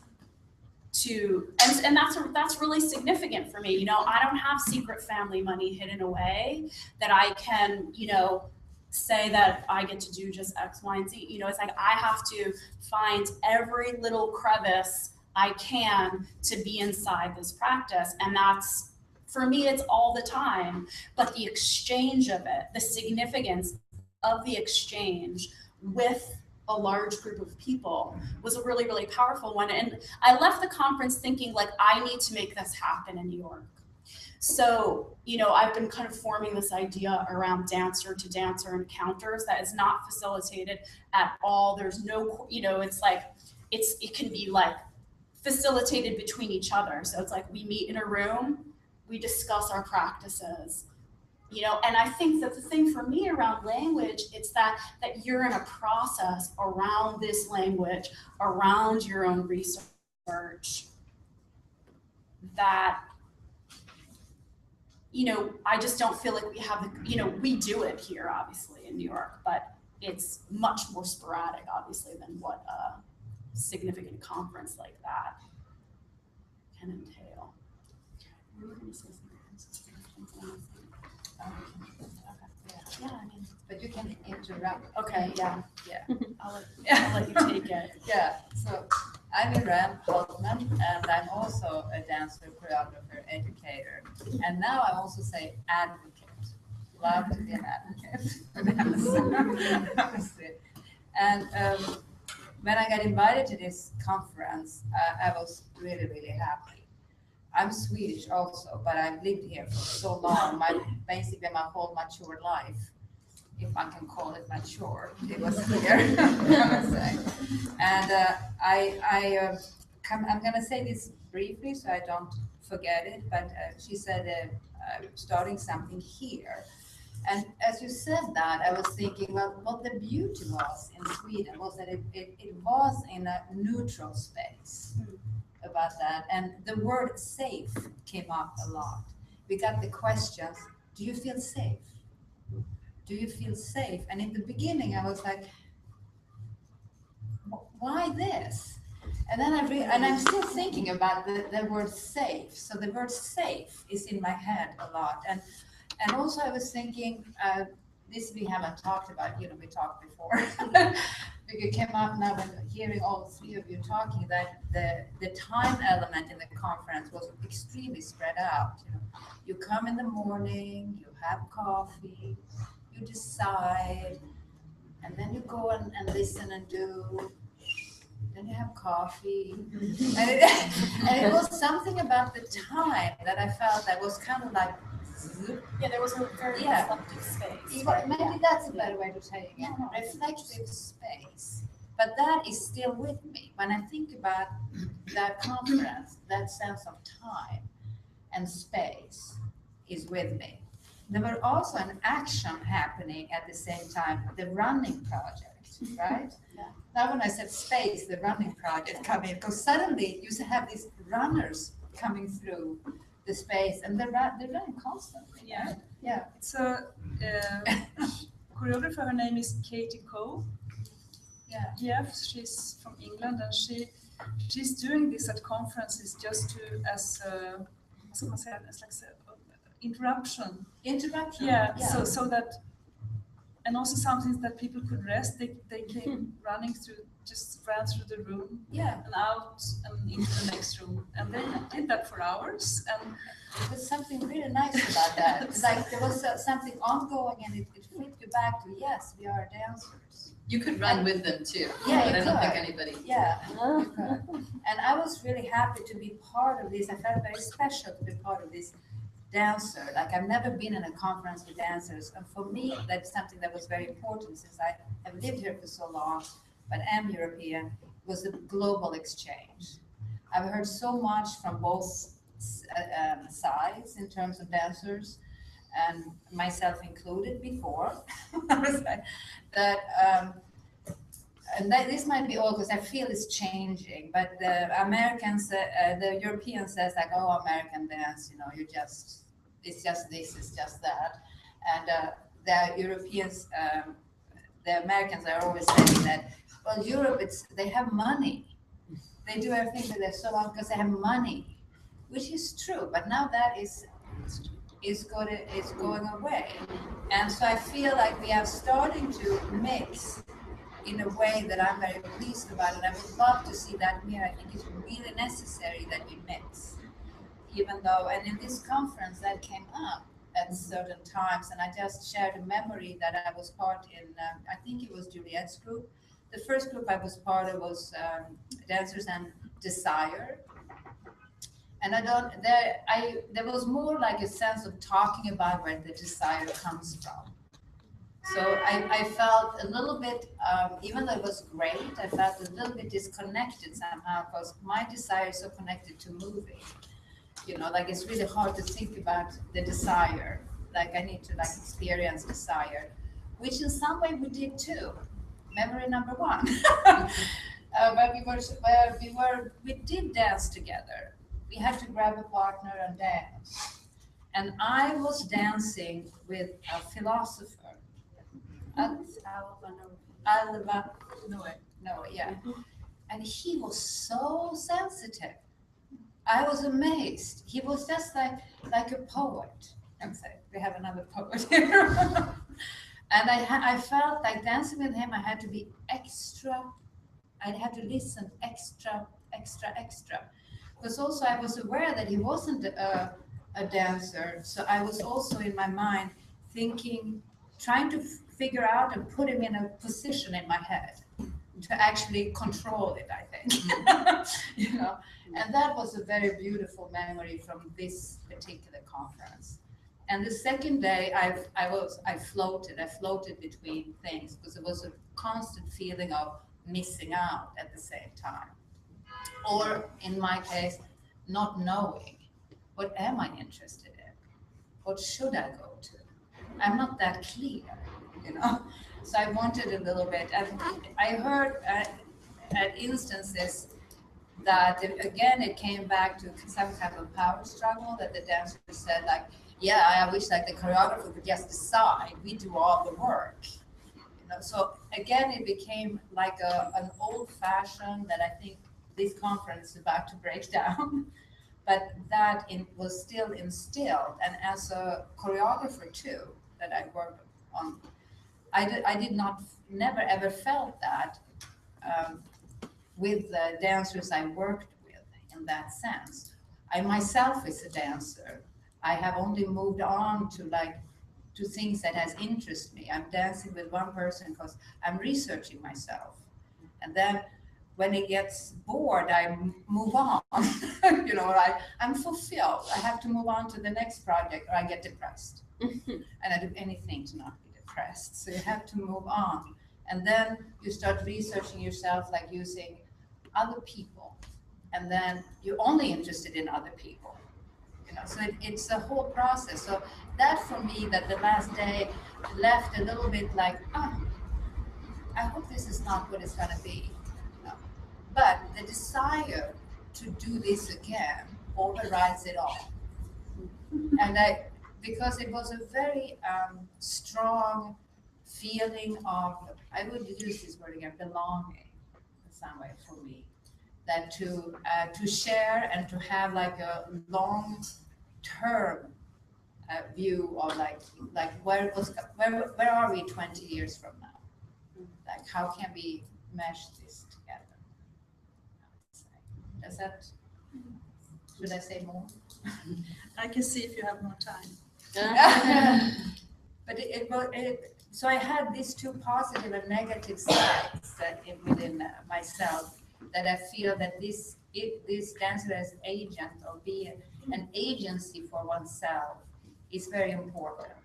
to, and that's really significant for me. You know, I don't have secret family money hidden away that I can, you know, say that I get to do just X, Y, and Z. You know, it's like I have to find every little crevice I can to be inside this practice. And that's, for me, it's all the time. But the exchange of it, the significance of the exchange with a large group of people was a really, really powerful one. And I left the conference thinking, like, I need to make this happen in New York. So, you know, I've been kind of forming this idea around dancer to dancer encounters that is not facilitated at all. There's no, you know, it's like, it can be like facilitated between each other. So it's like we meet in a room, we discuss our practices, you know, and I think that the thing for me around language, it's that you're in a process around this language, around your own research, that, you know, I just don't feel like we have the, you know, we do it here, obviously, in New York, but it's much more sporadic, obviously, than what a significant conference like that can entail. You were gonna say something. Yeah, I mean, But you can interrupt. okay, yeah, Yeah. I'll let you take it. Yeah, so I'm Iréne Hultman, and I'm also a dancer, choreographer, educator, and now I also say advocate. Love to be an advocate. Honestly. And when I got invited to this conference, I was really, really happy. I'm Swedish also, but I've lived here for so long, basically my whole mature life, if I can call it mature, it was here, I would say. And I'm going to say this briefly so I don't forget it, but she said starting something here. And as you said that, I was thinking, well, what the beauty was in Sweden was that it was in a neutral space about that. And the word safe came up a lot. We got the questions, do you feel safe? Do you feel safe? And in the beginning, I was like, why this? And then I'm still thinking about the word safe. So the word safe is in my head a lot. And also I was thinking, this we haven't talked about, you know, we talked before. It came up now when hearing all three of you talking that the time element in the conference was extremely spread out. You know, you come in the morning, you have coffee, you decide, and then you go and listen and do, then you have coffee. And it was something about the time that I felt that was kind of like, Yeah, there was a very reflective space. Maybe that's a better way to say it. Reflective space. But that is still with me. When I think about that conference, that sense of time and space is with me. There were also an action happening at the same time, the running project, right? Yeah. Now when I said space, the running project come in, because suddenly you have these runners coming through the space, and they're running constantly. Yeah. Right? Yeah. It's a choreographer. Her name is Katie Coe. Yeah. Yes, she's from England, and she's doing this at conferences just to as interruption. Interruption. Yeah. So that, and also something that people could rest. They came running through, just ran through the room. Yeah. And out and into the next room, and they did that for hours. And there was something really nice about that. Like there was something ongoing, and it flipped you back to, yes, we are dancers. You could run with them too. Yeah, but you I don't think could. anybody. Yeah, you could. And I was really happy to be part of this. I felt very special to be part of this dancer. Like I've never been in a conference with dancers, and for me, that's something that was very important since I have lived here for so long, but am European, was the global exchange. I've heard so much from both sides in terms of dancers, and myself included before, this might be all because I feel it's changing, but the Americans, the Europeans says like, oh, American dance, you know, it's just this, it's just that. And the Europeans, the Americans are always saying that, well, Europe, they have money. They do everything that they're so long because they have money, which is true, but now that is going away. And so I feel like we are starting to mix in a way that I'm very pleased about, and I would love to see that here. I think it's really necessary that we mix, even though, and in this conference that came up at certain times, and I just shared a memory that I was part in, I think it was Juliette's group. The first group I was part of was Dancers and Desire. And there was more like a sense of talking about where the desire comes from. So I felt a little bit, even though it was great, I felt a little bit disconnected somehow because my desire is so connected to moving. You know, like it's really hard to think about the desire. Like I need to like experience desire, which in some way we did too. Memory number one. We did dance together. We had to grab a partner and dance. And I was dancing with a philosopher. Yeah. And he was so sensitive. I was amazed. He was just like a poet. I'm saying we have another poet here. And I felt like dancing with him, I had to be extra. I had to listen extra. Because also I was aware that he wasn't a dancer. So I was also in my mind thinking, trying to figure out and put him in a position in my head to actually control it, I think. You know, and that was a very beautiful memory from this particular conference. And the second day I floated between things because it was a constant feeling of missing out at the same time. Or in my case, not knowing, what am I interested in? What should I go to? I'm not that clear, you know? So I wanted a little bit, and I heard at instances that, again, it came back to some kind of power struggle that the dancer said, like, yeah, I wish like the choreographer could just decide, we do all the work. You know, so again, it became like an old fashioned that I think this conference is about to break down, but that was still instilled. And as a choreographer too, that I worked on, I did not, never ever felt that with the dancers I worked with in that sense. I myself is a dancer. I have only moved on to things that has interested me. I'm dancing with one person because I'm researching myself. And then when it gets bored, I move on. You know, I'm fulfilled. I have to move on to the next project or I get depressed. And I do anything to not be depressed. So you have to move on. And then you start researching yourself, like using other people. And then you're only interested in other people. You know, so it's a whole process. So that for me, that the last day left a little bit like, I hope this is not what it's going to be. You know? But the desire to do this again overrides it all. And because it was a very strong feeling of, I would use this word again, belonging in some way for me. That to share and to have like a long-term view of like where are we 20 years from now? Like how can we mesh this together? Does that? Should I say more? I can see if you have more time. But so I had these two positive and negative sides that within myself. That I feel that this dancer as agent or be an agency for oneself is very important,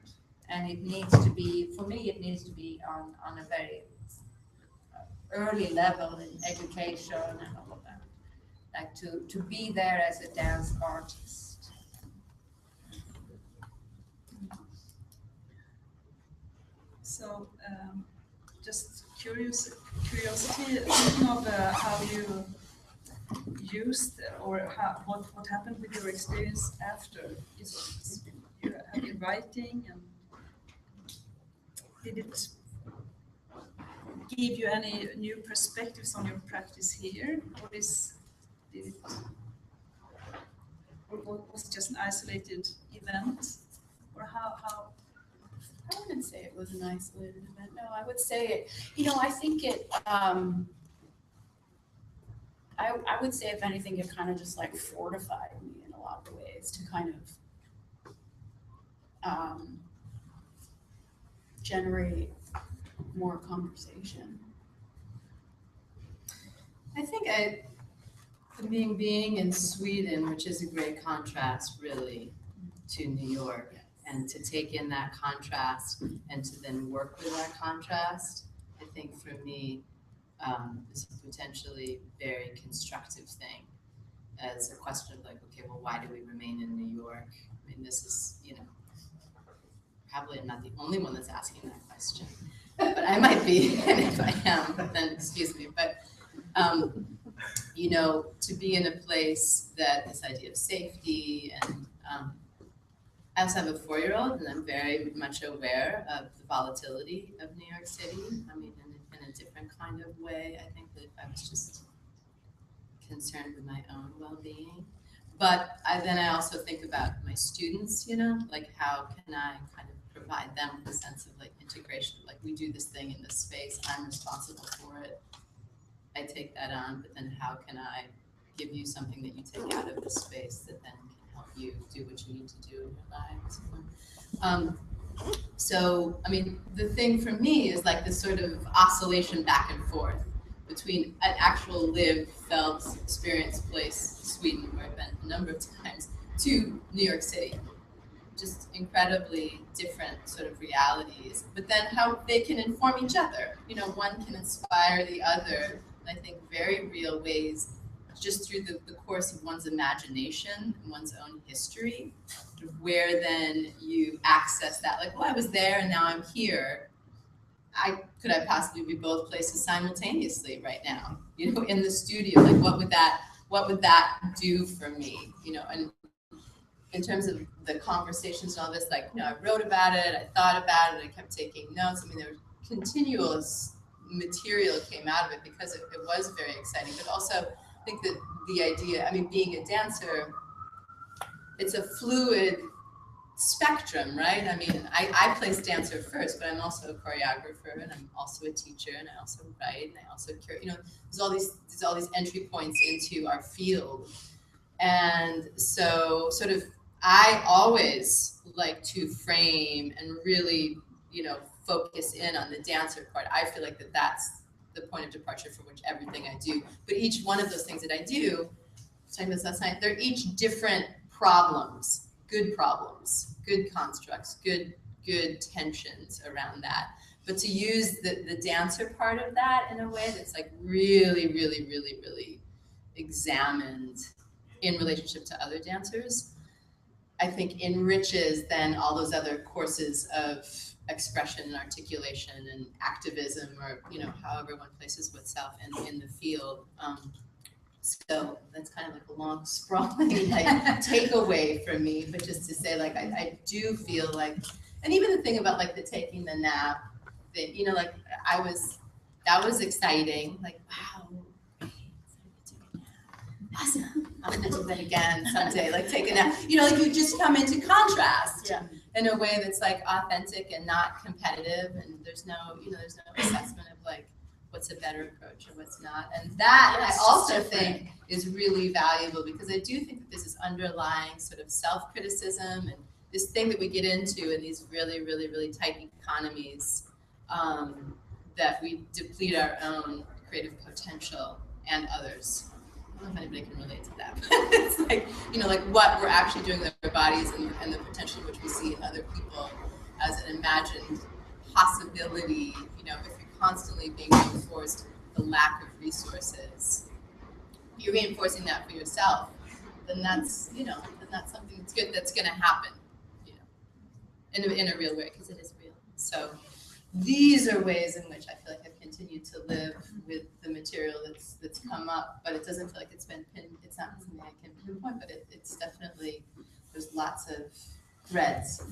and it needs to be, for me, it needs to be on a very early level in education and all of that, like to be there as a dance artist. So just curiosity, thinking of how you used or what happened with your experience after. You have been writing, and did it give you any new perspectives on your practice here, or was it just an isolated event, or how? I wouldn't say it was an isolated event. No, I would say it, I think it, I would say if anything, it kind of just like fortified me in a lot of ways to kind of generate more conversation. I think being in Sweden, which is a great contrast really to New York, and to take in that contrast and to then work with that contrast, I think for me, is a potentially very constructive thing as a question of like, okay, well, why do we remain in New York? I mean, this is, you know, probably I'm not the only one that's asking that question, but I might be, and if I am, then excuse me, but, you know, to be in a place that this idea of safety and, I also have a 4-year-old, and I'm very much aware of the volatility of New York City. I mean, in a different kind of way. I think that I was just concerned with my own well-being. But then I also think about my students, you know, like how can I kind of provide them with a sense of like integration, like we do this thing in this space, I'm responsible for it, I take that on, but then how can I give you something that you take out of this space that then can help you do what you need to do in your lives. So, I mean, the thing for me is like this sort of oscillation back and forth between an actual lived, felt, experienced place, Sweden, where I've been a number of times, to New York City. Just incredibly different sort of realities, but then how they can inform each other. You know, one can inspire the other, and I think very real ways, just through the course of one's imagination and one's own history, where then you access that, like, well, I was there and now I'm here. Could I possibly be both places simultaneously right now? You know, in the studio, like what would that do for me? You know, and in terms of the conversations and all this, like, you know, I wrote about it, I thought about it, I kept taking notes. I mean, there was continuous material came out of it because it was very exciting, but also I think that the idea, I mean, being a dancer, it's a fluid spectrum, right? I mean, I place dancer first, but I'm also a choreographer, and I'm also a teacher, and I also write, and I also curate. You know, there's all these entry points into our field, and so sort of I always like to frame and really, you know, focus in on the dancer part. I feel like that's the point of departure from which everything I do. But each one of those things that I do, talking about this last night, they're each different problems, good constructs, good tensions around that. But to use the dancer part of that in a way that's like really, really, really, really examined in relationship to other dancers, I think enriches then all those other courses of expression and articulation and activism, or, you know, however one places oneself in the field. So that's kind of like a long sprawling like takeaway for me, but just to say, like, I do feel like, and even the thing about like the taking the nap, that, you know, like that was exciting, like, wow, awesome, I'm gonna do that again someday, like take a nap, you know, like you just come into contrast in a way that's like authentic and not competitive, and there's no assessment of like what's a better approach and what's not. And that I also think is really valuable, because I do think that this is underlying sort of self-criticism and this thing that we get into in these really, really, really tight economies, that we deplete our own creative potential and others. I don't know if anybody can relate to that. It's like, you know, like what we're actually doing with our bodies and the potential which we see in other people as an imagined possibility, you know, if you're constantly being reinforced the lack of resources, you're reinforcing that for yourself, then that's, you know, then that's something that's good that's going to happen, you know, in a real way, because it is real. So these are ways in which I feel like I've continued to live with the material that's come up, but it doesn't feel like it's not something I can pinpoint, but it's definitely, there's lots of threads.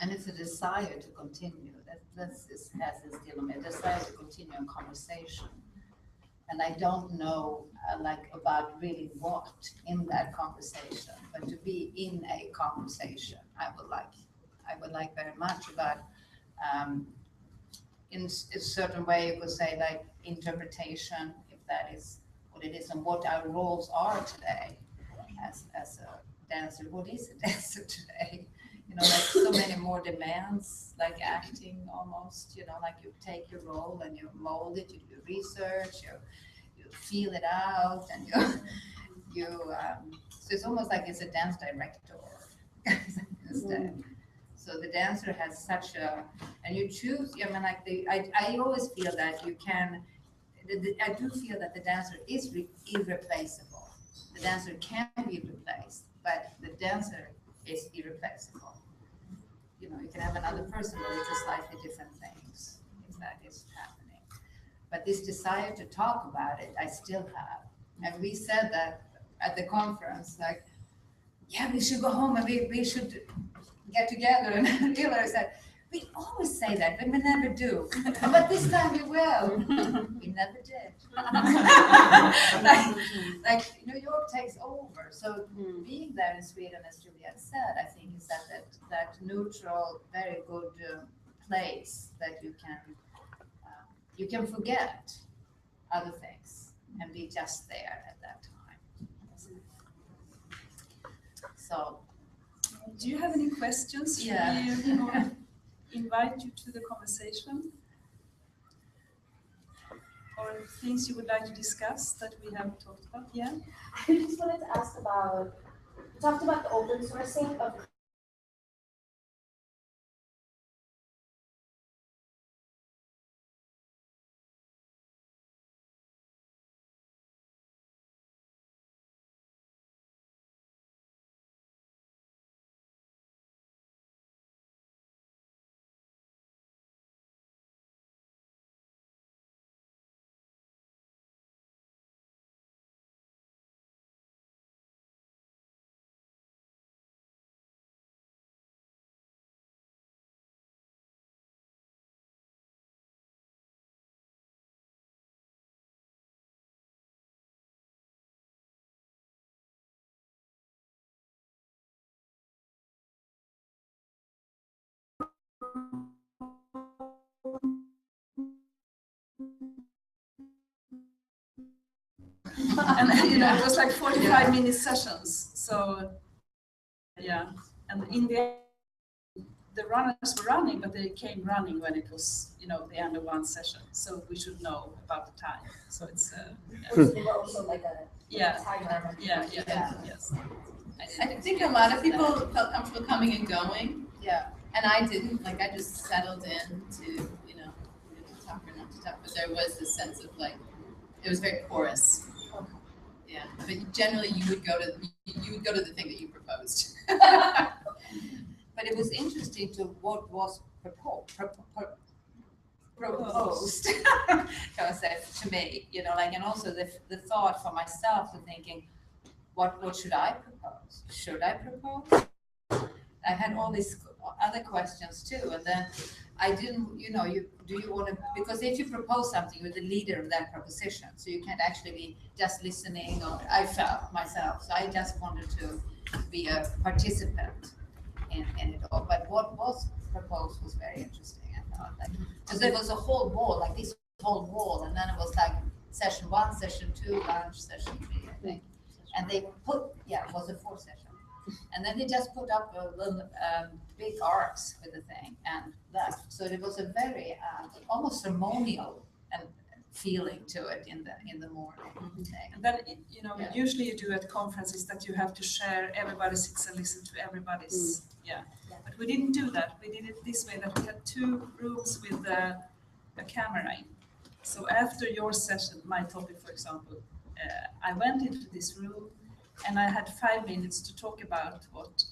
And it's a desire to continue. That's this a desire to continue a conversation. And I don't know like about really what in that conversation, but to be in a conversation, I would like very much about in a certain way you could say like interpretation, if that is what it is, and what our roles are today as a dancer. What is a dancer today? You know, like so many more demands, like acting almost, you know, like you take your role and you mold it, you do research, you feel it out, and so it's almost like it's a dance director instead. So the dancer has such a, and you choose, I mean, like I always feel that you can, I do feel that the dancer is irreplaceable. The dancer can be replaced, but the dancer is irreplaceable. You know, you can have another person, but it's a slightly different things if that is happening. But this desire to talk about it, I still have. And we said that at the conference, like, yeah, we should go home and we should get together. And Hilary said, we always say that, but we never do. But this time we will. We never did. like New York takes over. So being there in Sweden, as Juliette said, I think is that neutral, very good place that you can forget other things and be just there at that time. So, do you have any questions? Should we invite you to the conversation? Or things you would like to discuss that we have talked about? Yeah? I just wanted to ask about, you talked about the open sourcing of And you know, it was like 45-minute sessions. So yeah, and in the end, the runners were running, but they came running when it was, you know, the end of one session. So we should know about the time. So it's they were also like a timer. Yes. I think a lot of people felt comfortable coming and going. Yeah. And I didn't, like, I just settled in to, you know, to talk or not to talk, but there was this sense of like, it was very porous. Yeah, but generally you would go to the thing that you proposed. But it was interesting to what was proposed, can I say, to me, you know, like, and also the thought for myself to thinking, what should I propose? Should I propose? I had all these other questions too, and then I didn't, you know, do you want to, because if you propose something, you're the leader of that proposition, so you can't actually be just listening, or I felt myself, so I just wanted to be a participant in it all. But what was proposed was very interesting, I thought, like, because there was a whole wall, like this whole wall, and then it was like session 1, session 2, lunch, session 3, I think, and they put, it was a 4 session. And then they just put up a little big arcs with the thing and left. So it was a very almost ceremonial and feeling to it in the morning. And then, you know, usually you do at conferences that you have to share, everybody sits and listen to everybody's, But we didn't do that. We did it this way, that we had 2 rooms with a camera in. So after your session, my topic, for example, I went into this room, and I had 5 minutes to talk about what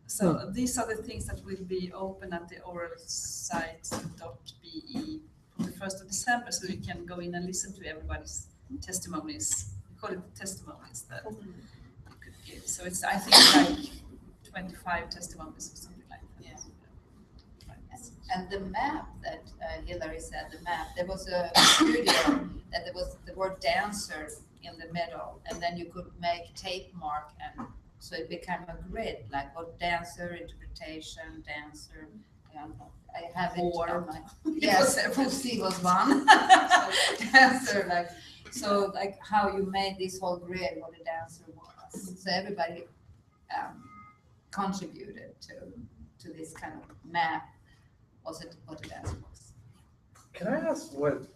So these are the things that will be open at the oral site .be from the 1st of December, so you can go in and listen to everybody's testimonies. We call it the testimonies that you could give. So it's, I think, like 25 testimonies or something like that. Yeah. And the map that Hilary said, there was a studio that there was the word dancer in the middle, and then you could make tape mark, and so it became a grid, like what dancer, interpretation, dancer. I have it on my, yes, Pussy was one. Dancer, like, so like how you made this whole grid, what a dancer was. So everybody contributed to this kind of map. Was it what a dancer was? Can I ask what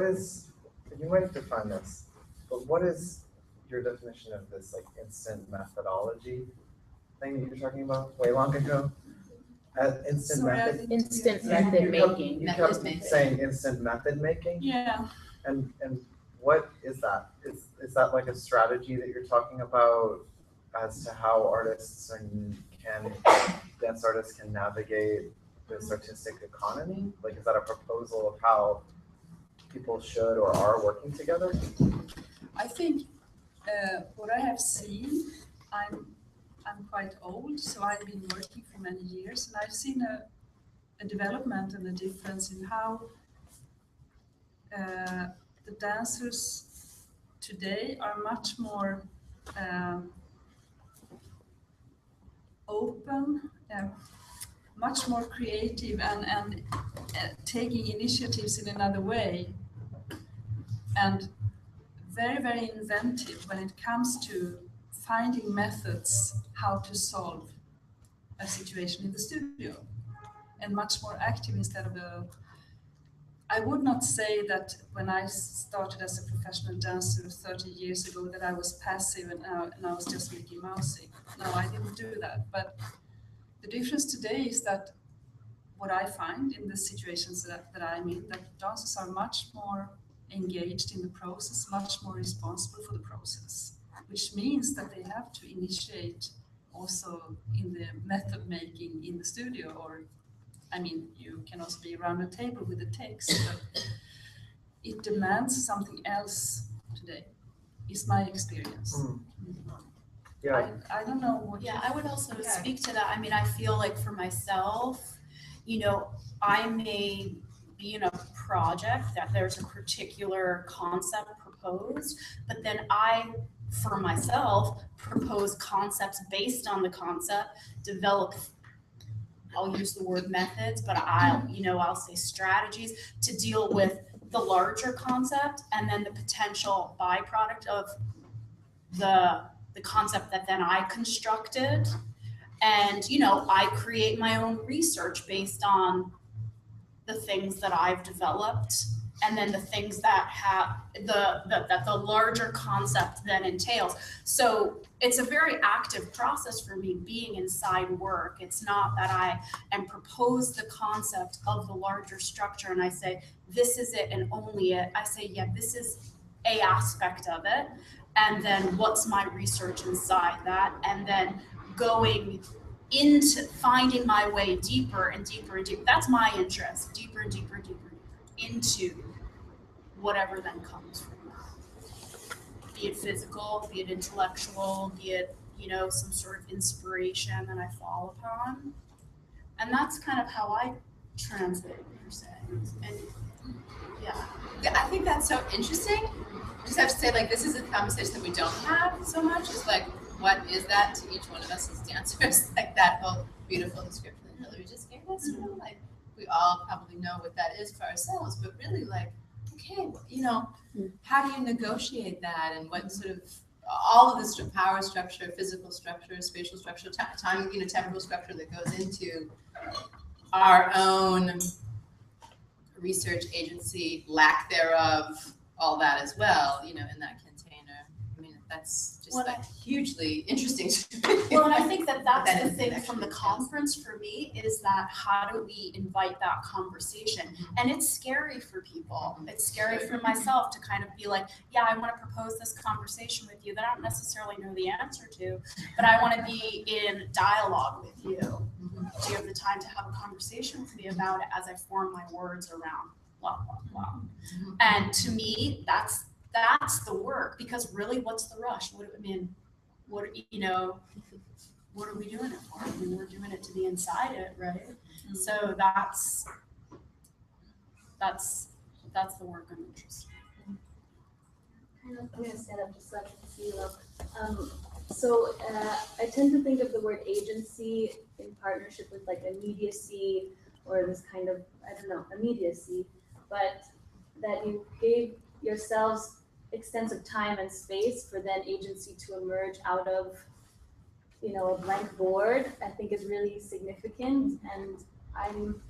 is, you might define this, but what is your definition of this like instant methodology? thing that you're talking about way long ago? Instant Sorry, I method. didn't Instant hear. method You kept- making. You Method kept making. saying instant method making, Yeah. and what is that? Is that like a strategy that you're talking about as to how artists dance artists can navigate this artistic economy? Like, is that a proposal of how people should or are working together? I think what I have seen, I'm quite old, so I've been working for many years, and I've seen a development and a difference in how the dancers today are much more open, much more creative, and taking initiatives in another way, and very, very inventive when it comes to finding methods how to solve a situation in the studio, and much more active instead of I would not say that when I started as a professional dancer 30 years ago that I was passive and I was just Mickey Mousing. No, I didn't do that. But the difference today is that what I find in the situations that I'm in, that dancers are much more engaged in the process, much more responsible for the process, which means that they have to initiate also in the method making in the studio, or I mean, you can also be around a table with the text, but it demands something else today, is my experience. Yeah. I don't know what. Yeah, I would also speak to that. I mean, I feel like for myself, you know, I may be in a project that there's a particular concept proposed, but then I, for myself, propose concepts based on the concept, develop, I'll use the word methods, but I'll say strategies to deal with the larger concept, and then the potential byproduct of the concept that then I constructed. And, you know, I create my own research based on the things that I've developed, and then the things that have that the larger concept then entails. So it's a very active process for me being inside work. It's not that I am propose the concept of the larger structure and I say, this is it and only it. I say, yeah, this is a aspect of it. And then what's my research inside that? And then going into finding my way deeper and deeper and deeper. That's my interest, deeper and deeper and deeper into whatever then comes from that. Be it physical, be it intellectual, be it, you know, some sort of inspiration that I fall upon. And that's kind of how I translate what you're saying. And yeah. I think that's so interesting. I just have to say, like, this is a conversation that we don't have so much. It's like, what is that to each one of us as dancers? Like that whole beautiful description that Hilary just gave us. You know, like, we all probably know what that is for ourselves, but really, like, okay, you know, how do you negotiate that, and what sort of all of this power structure, physical structure, spatial structure, time, you know, temporal structure that goes into our own research agency, lack thereof, all that as well, you know, in that container. I mean, that's just like hugely interesting to me. Well, and I think that that's That the is thing actually from the yes. conference for me is that how do we invite that conversation? And it's scary for people. It's scary for myself to kind of be like, yeah, I want to propose this conversation with you that I don't necessarily know the answer to, but I want to be in dialogue with you. Do you have the time to have a conversation with me about it as I form my words around blah, blah, blah. And to me, that's the work, because really, what's the rush? What are we doing it for? I mean, we're doing it to be inside it, right? So that's the work I'm interested in. I'm going to stand up just so I can see you. So I tend to think of the word agency in partnership with like immediacy, or this kind of, immediacy, but that you gave yourselves extensive time and space for then agency to emerge out of, you know, a blank board, I think is really significant. And I'm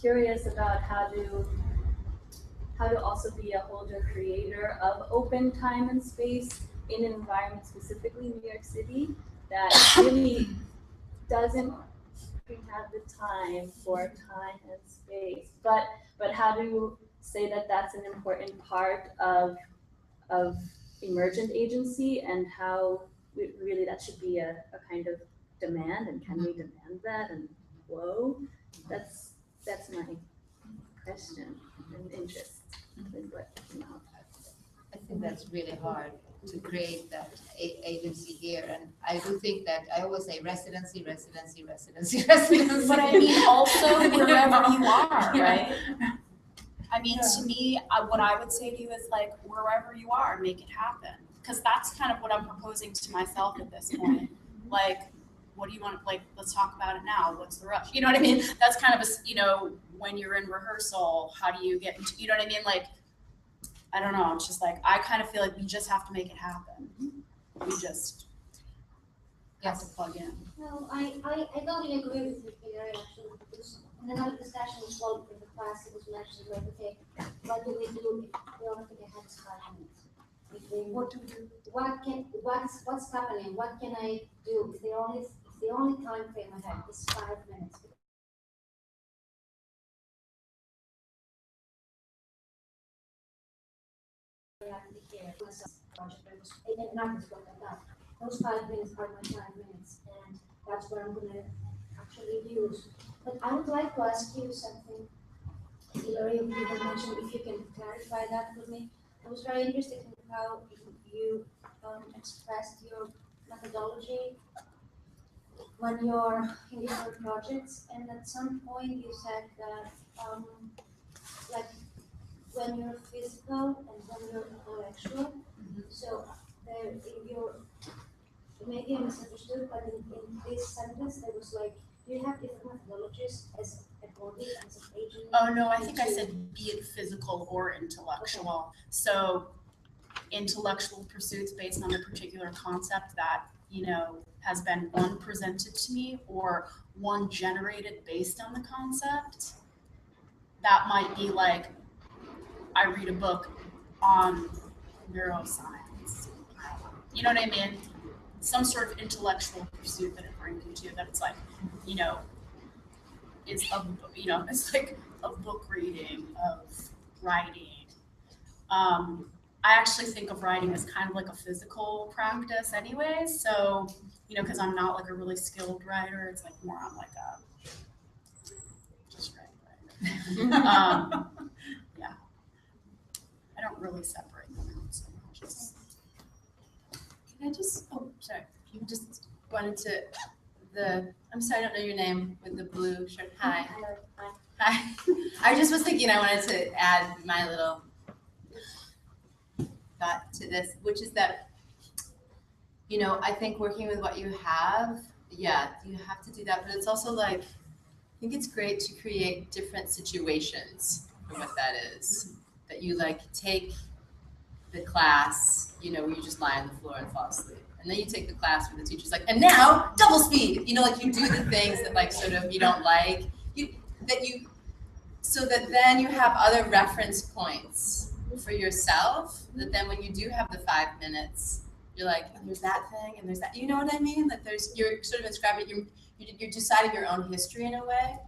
curious about how to also be a holder creator of open time and space in an environment, specifically New York City, that really doesn't have the time for time and space. But how do you say that that's an important part of emergent agency, and how really that should be a kind of demand, and can we demand that? And whoa, that's my question and interest in what came out. I think that's really hard to create that agency here, and I do think that I always say residency. But I mean, also wherever you are, right? I mean, to me, what I would say to you is like, wherever you are, make it happen. Because that's kind of what I'm proposing to myself at this point. Like, what do you want, like, let's talk about it now. What's the rush? You know what I mean? That's kind of a, you know, when you're in rehearsal, how do you get into, you know what I mean? Like, I don't know. It's just like, I kind of feel like we just have to make it happen. We just have to plug in. No, I totally agree with you, Hilary, actually, because in another discussion as well in the class, it was mentioned, like, okay, what do we do if we only think ahead is 5 minutes? What do we do? What's happening? What can I do if the only time frame I have is 5 minutes? Those 5 minutes are my 5 minutes, and that's what I'm going to actually use. But I would like to ask you something, Hilary, if you can mention, if you can clarify that with me. I was very interested in how you expressed your methodology when you're in different projects, and at some point you said that like when you're physical and when you're intellectual. So there, in your, maybe I misunderstood, but in this sentence there was like, do you have different methodologies as a body, as an agent? Oh no, I think I said be it physical or intellectual. Okay. So intellectual pursuits based on a particular concept that, you know, has been one presented to me or one generated based on the concept. That might be like, I read a book on neuroscience. You know what I mean? Some sort of intellectual pursuit that it brings you to, that it's like, you know, it's a, you know, it's like a book reading, of writing. I actually think of writing as kind of like a physical practice anyway. So, you know, because I'm not like a really skilled writer, it's like more on like a just write. Yeah, I don't really separate them out so much. Can I just, oh, sorry, you just wanted to, I'm sorry, I don't know your name, with the blue shirt. Hi. Hi. I just was thinking I wanted to add my little thought to this, which is that, you know, I think working with what you have, yeah, you have to do that, but it's also like, I think it's great to create different situations for what that is. That you like take the class, you know, where you just lie on the floor and fall asleep. And then you take the class where the teacher's like, and now double speed, you know, like you do the things that like sort of you don't like, so that then you have other reference points for yourself, that then when you do have the 5 minutes, you're like, oh, there's that thing and there's that, you know what I mean? That you're sort of inscribing, you're deciding your own history in a way.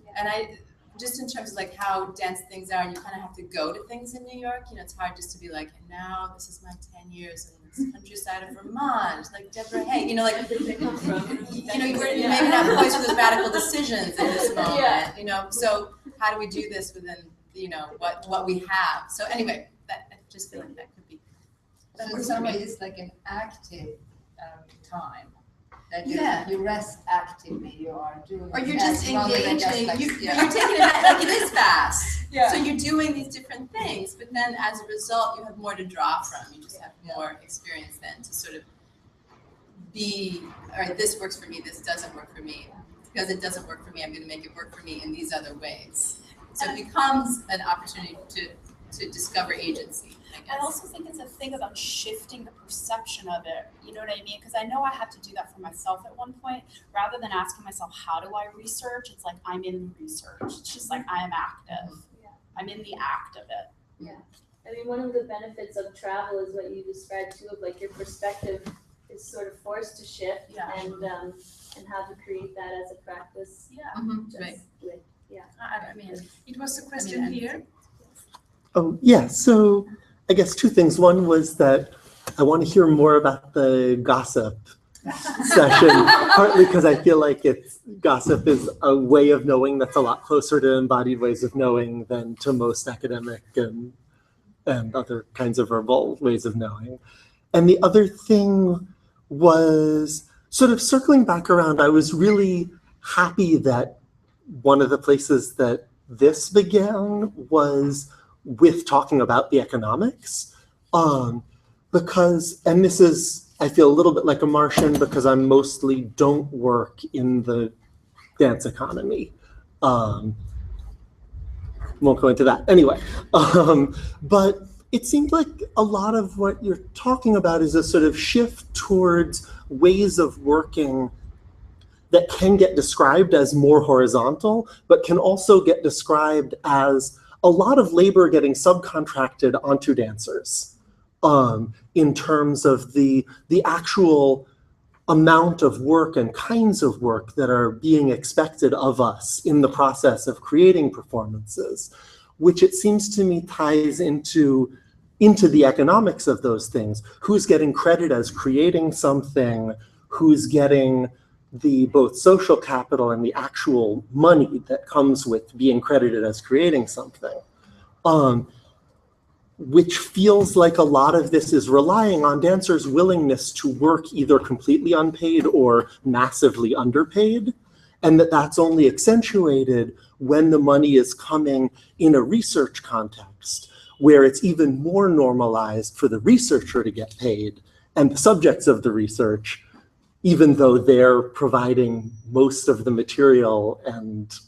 Yeah. And just in terms of like how dense things are, and you kind of have to go to things in New York, you know, it's hard just to be like, and now this is my 10 years in the countryside of Vermont, like Deborah Hay, you know, like, you know, you're maybe not placed with those radical decisions in this moment, you know, so how do we do this within, you know, what we have? So anyway, I just feel like that could be. So in some ways it's like an active time. That you rest actively, you are doing. Or you're just engaging, like, you're taking it like it is fast. Yeah. So you're doing these different things, but then as a result, you have more to draw from. You just have more experience then to sort of be, all right, this works for me, this doesn't work for me. Because it doesn't work for me, I'm going to make it work for me in these other ways. So it becomes an opportunity to discover agency. I also think it's a thing about shifting the perception of it. You know what I mean? Because I know I had to do that for myself at one point. Rather than asking myself, how do I research? It's like, I'm in the research. It's just like, I am active. Yeah. I'm in the act of it. Yeah. I mean, one of the benefits of travel is what you described too, of like your perspective is sort of forced to shift and how to create that as a practice. Yeah. Just Right. with, I mean, It was a question here. Oh, yeah. So I guess two things. One was that I want to hear more about the gossip session, partly because I feel like gossip is a way of knowing that's a lot closer to embodied ways of knowing than to most academic and other kinds of verbal ways of knowing. And the other thing was sort of circling back around. I was really happy that one of the places that this began was with talking about the economics, because, and this is, I feel a little bit like a Martian because I mostly don't work in the dance economy. Won't go into that anyway. But it seemed like a lot of what you're talking about is a sort of shift towards ways of working that can get described as more horizontal, but can also get described as a lot of labor getting subcontracted onto dancers, in terms of the actual amount of work and kinds of work that are being expected of us in the process of creating performances, which it seems to me ties into the economics of those things. Who's getting credit as creating something, who's getting the both social capital and the actual money that comes with being credited as creating something, which feels like a lot of this is relying on dancers' willingness to work either completely unpaid or massively underpaid, and that's only accentuated when the money is coming in a research context, where it's even more normalized for the researcher to get paid and the subjects of the research, even though they're providing most of the material and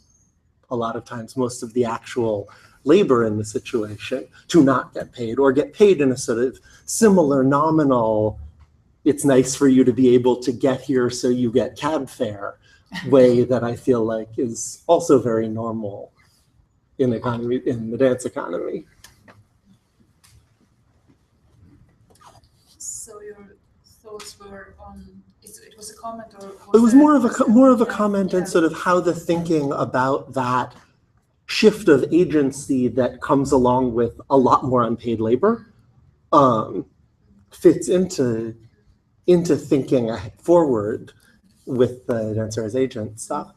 a lot of times most of the actual labor in the situation, to not get paid or get paid in a sort of similar nominal, it's nice for you to be able to get here so you get cab fare way that I feel like is also very normal in the dance economy. So your thoughts were on, it was a comment or? It was more of a comment and sort of how the thinking about that shift of agency that comes along with a lot more unpaid labor fits into thinking forward with the dancer as agent stuff.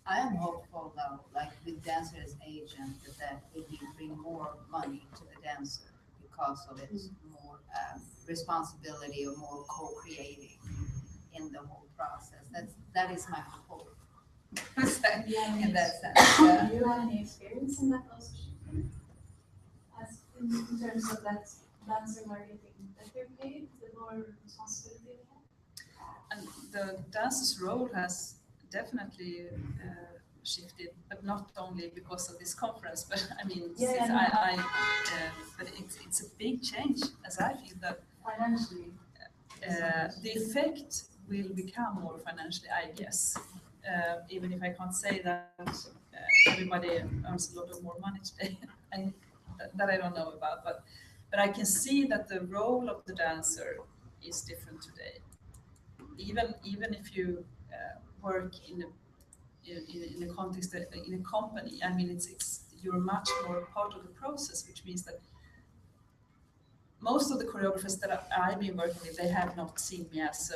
I am hopeful though, like with dancer as agent, that it will bring more money to the dancer because of its more responsibility or more co-creating in the whole process. That is my hope. In that sense. Do you have any experience in that also? As in terms of that dancer marketing, that they're paid, the more responsibility they have? And the dancer's role has definitely shifted, but not only because of this conference, but I mean, but it's a big change, as I feel that Financially. the effect will become more financially, I guess. Even if I can't say that everybody earns a lot of more money today, that I don't know about, but I can see that the role of the dancer is different today. Even if you work in a context, in a company, I mean, you're much more part of the process, which means that most of the choreographers that I've been working with, they have not seen me as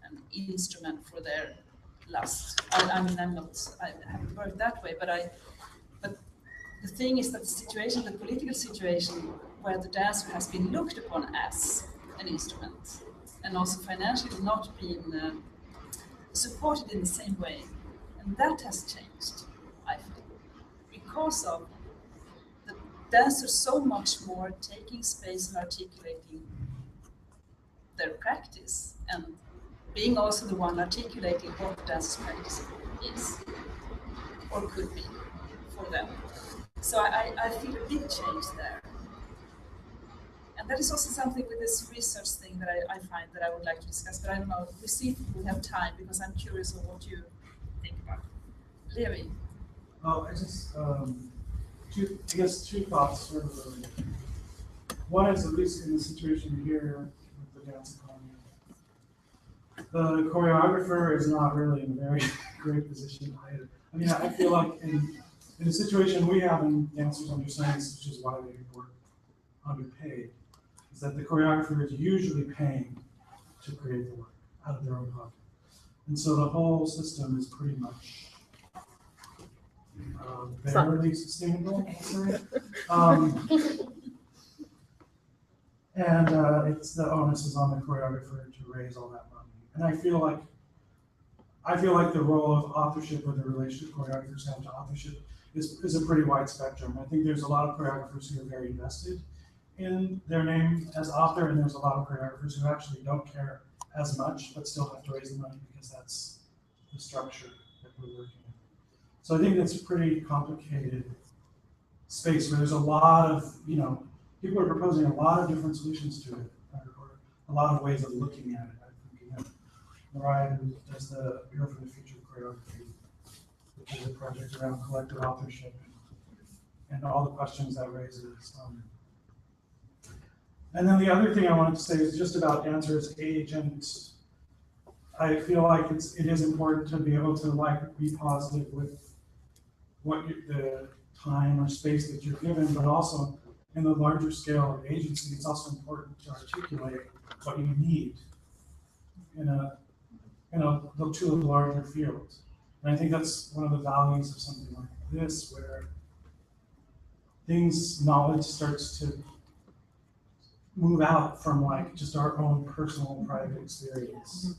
an instrument for their lust. I mean, I haven't worked that way, but the thing is that the political situation where the dancer has been looked upon as an instrument and also financially not been supported in the same way. And that has changed, I feel, because of the dancers so much more taking space and articulating their practice and being also the one articulating what the dancer's practice is or could be for them. So I feel a big change there. And that is also something with this research thing that I find that I would like to discuss, but I don't know, we see if we have time because I'm curious of what you think about. Levi. I just, two thoughts sort of. One is, at least in the situation here with the dance economy, the choreographer is not really in a very great position either. I mean, I feel like in the situation we have in Dancers Under Science, which is why they work underpaid, is that the choreographer is usually paying to create the work out of their own pocket. And so the whole system is pretty much barely sustainable, I'll say. And it's the onus is on the choreographer to raise all that money. And I feel like the role of authorship or the relationship choreographers have to authorship is a pretty wide spectrum. I think there's a lot of choreographers who are very invested in their name as author, and there's a lot of choreographers who actually don't care as much, but still have to raise the money because that's the structure that we're working in. So I think that's a pretty complicated space where there's a lot of, people are proposing a lot of different solutions to it, or a lot of ways of looking at it. I think, Mariah, who does the Bureau for the Future of Choreography, which is a project around collective authorship and all the questions that raises. And then the other thing I wanted to say is just about dancer's age, and I feel like it is important to be able to be positive with the time or space that you're given, but also in the larger scale of agency, it's also important to articulate what you need in a to a larger field. And I think that's one of the values of something like this, where knowledge starts to move out from just our own personal private experience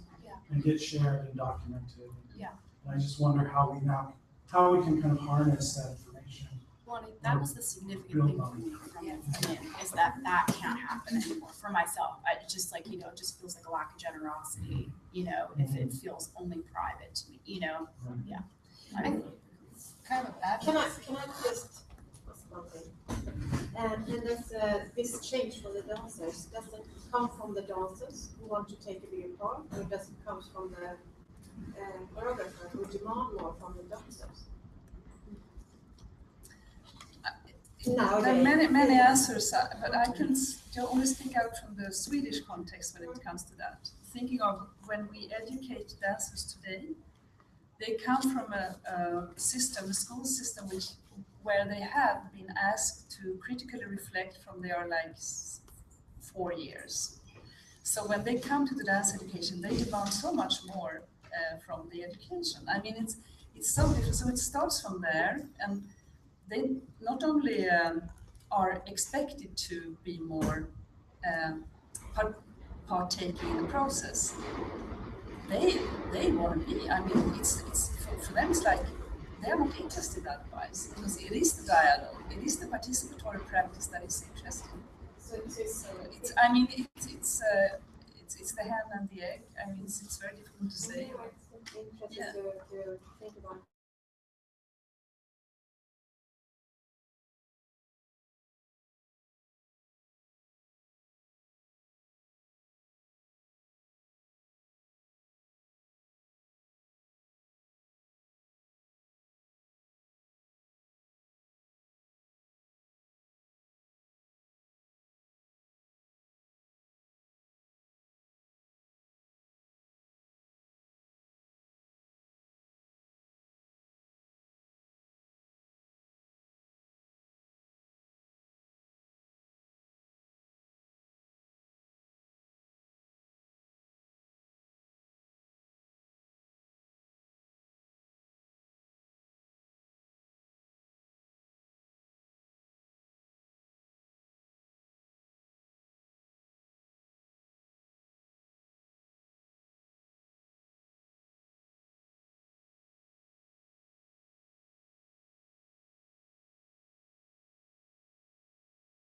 and get shared and documented. Yeah. And I just wonder how we can kind of harness that information. Well, that was the significant thing for me from it, is that can't happen anymore for myself. It just it just feels like a lack of generosity, if it feels only private to me, Yeah. Kind of Can I just ask one thing? And this change for the dancers, does it come from the dancers who want to take a bigger part, or does it come from the choreographer who demand more from the dancers? There are many answers, but I can only speak out from the Swedish context when it comes to that. Thinking of when we educate dancers today, they come from a school system where they have been asked to critically reflect from they are 4 years. So when they come to the dance education, they demand so much more from the education. I mean, it's so different. So it starts from there, and they not only are expected to be more partaking in the process, they want to be. I mean, it's for them. It's like they're not interested otherwise, because it is the dialogue, it is the participatory practice that is interesting. So it's I mean, it's the hen and the egg. I mean, it's very difficult to say. Yeah. To think about.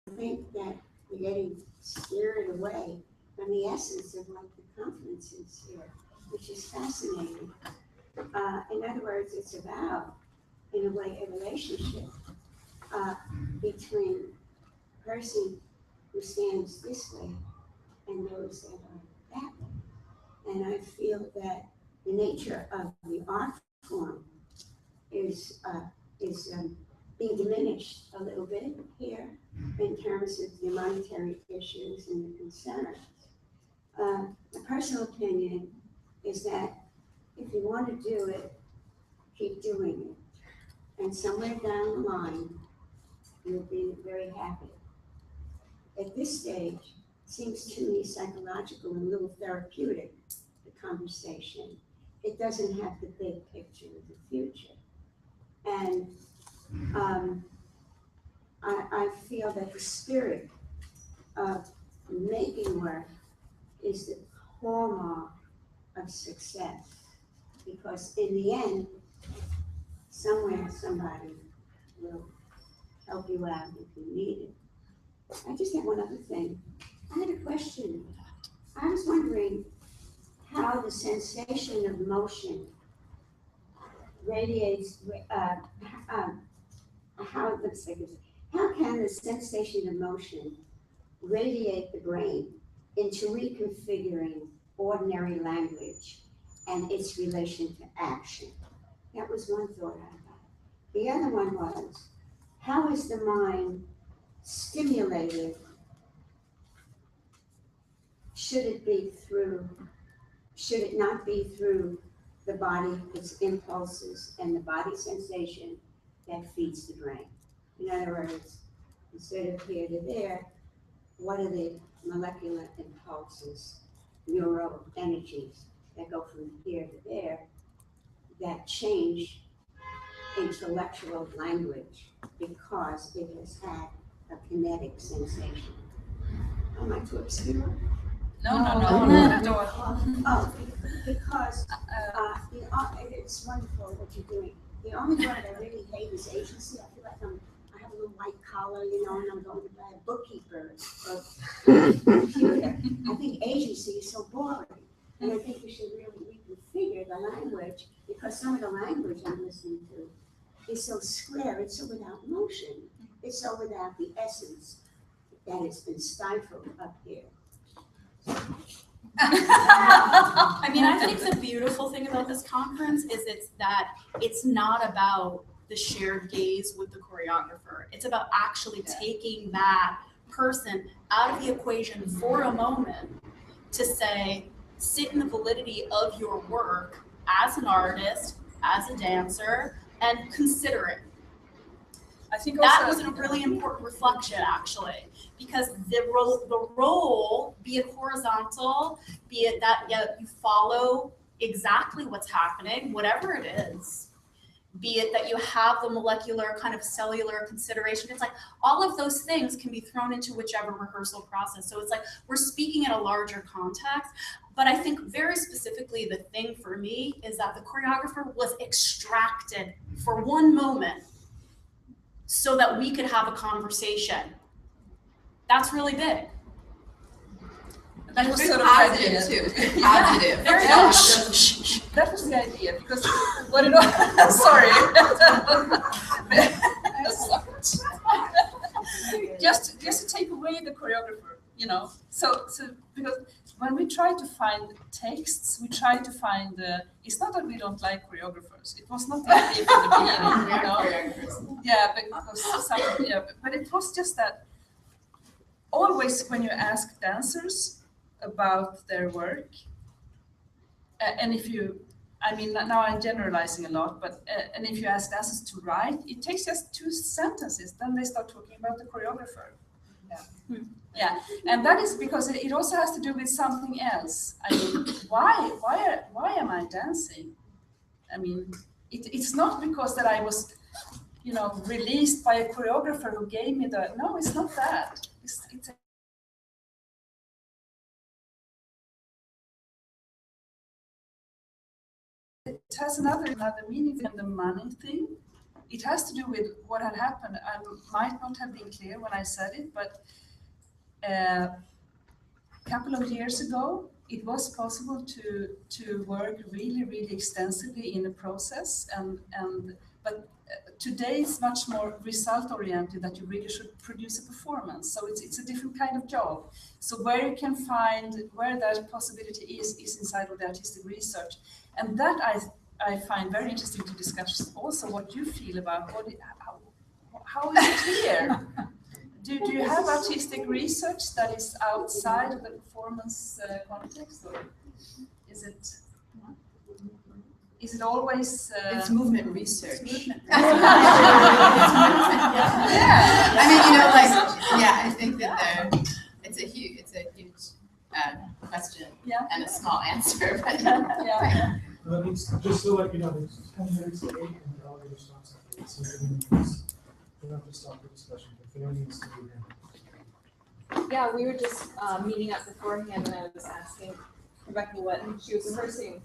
I think that we're getting steered away from the essence of what the conference is here, which is fascinating. In other words, it's about, in a way, a relationship between a person who stands this way and those that are that way. And I feel that the nature of the art form is being diminished a little bit here in terms of the monetary issues and the concerns. My personal opinion is that if you want to do it, keep doing it. And somewhere down the line, you'll be very happy. At this stage, it seems to me psychological and a little therapeutic, the conversation. It doesn't have the big picture of the future. And I feel that the spirit of making work is the hallmark of success. Because in the end, somewhere somebody will help you out if you need it. I just have one other thing. I had a question. I was wondering how the sensation of motion radiates, how can the sensation of motion radiate the brain into reconfiguring ordinary language and its relation to action? That was one thought I had. The other one was, how is the mind stimulated? Should it not be through the body, its impulses, and the body sensation that feeds the brain? In other words, instead of here to there, what are the molecular impulses, neural energies that go from here to there that change intellectual language because it has had a kinetic sensation? Am I too obscure? No, not at all. Oh, because it's wonderful what you're doing. The only word I really hate is agency. I feel like I have a little white collar, and I'm going to buy a bookkeeper or computer. I think agency is so boring. And I think we should really reconfigure the language, because some of the language I'm listening to is so square, it's so without motion, it's so without the essence that it's been stifled up here. I mean, I think the beautiful thing about this conference is it's not about the shared gaze with the choreographer. It's about actually taking that person out of the equation for a moment to say, sit in the validity of your work as an artist, as a dancer, and consider it. I think that was a really important reflection, actually, because the role, be it horizontal, be it that you follow exactly what's happening, whatever it is, be it that you have the molecular kind of cellular consideration. It's like all of those things can be thrown into whichever rehearsal process. So it's like we're speaking in a larger context. But I think very specifically the thing for me is that the choreographer was extracted for one moment so that we could have a conversation. That's really big. That was sort of positive too. Positive. Very much. That was the idea, because what it was, sorry. just to take away the choreographer, So because when we try to find texts, we try to find it's not that we don't like choreographers. It was not the idea from the beginning, Yeah, but it was just that always when you ask dancers about their work, and if you, now I'm generalizing a lot, but and if you ask dancers to write, it takes just 2 sentences, then they start talking about the choreographer. Yeah, and that is because it also has to do with something else. Why am I dancing? It's not because that I was, released by a choreographer who gave me no, it's not that. It has another meaning than the money thing. It has to do with what had happened. I might not have been clear when I said it, but a couple of years ago, it was possible to work really, really extensively in a process, but today it's much more result-oriented, that you really should produce a performance. So it's a different kind of job. So where you can find where that possibility is inside of the artistic research. And that I find very interesting to discuss also what you feel about how is it here? Do you have artistic research that is outside of the performance context, or is it? is it always? It's movement research. It's movement. Yeah. I mean, like, yeah, I think that it's a huge question and a small answer, but Yeah. It's just so like, there's 10 minutes to 8 and the elevator stops at 8. So we don't have to stop the discussion. If anyone needs to be here. Yeah, we were just meeting up beforehand, and I was asking Rebecca what she was rehearsing.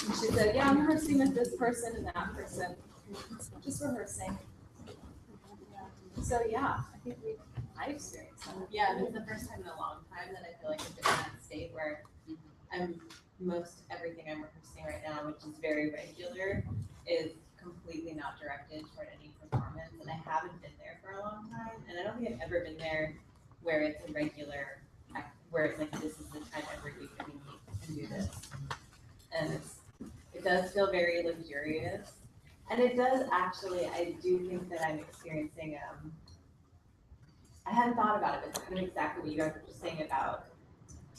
And she said, "Yeah, I'm rehearsing with this person and that person, just rehearsing." So yeah, I think I experienced that. Yeah, and it's the first time in a long time that I feel like I've been in that state where everything I'm rehearsing right now, which is very regular, is completely not directed toward any performance, and I haven't been there for a long time, and I don't think I've ever been there where it's a regular, where it's like, this is the time every week that we meet and do this. And it does feel very luxurious. And it does actually, I do think that I'm experiencing, I hadn't thought about it, but kind of exactly what you guys were just saying about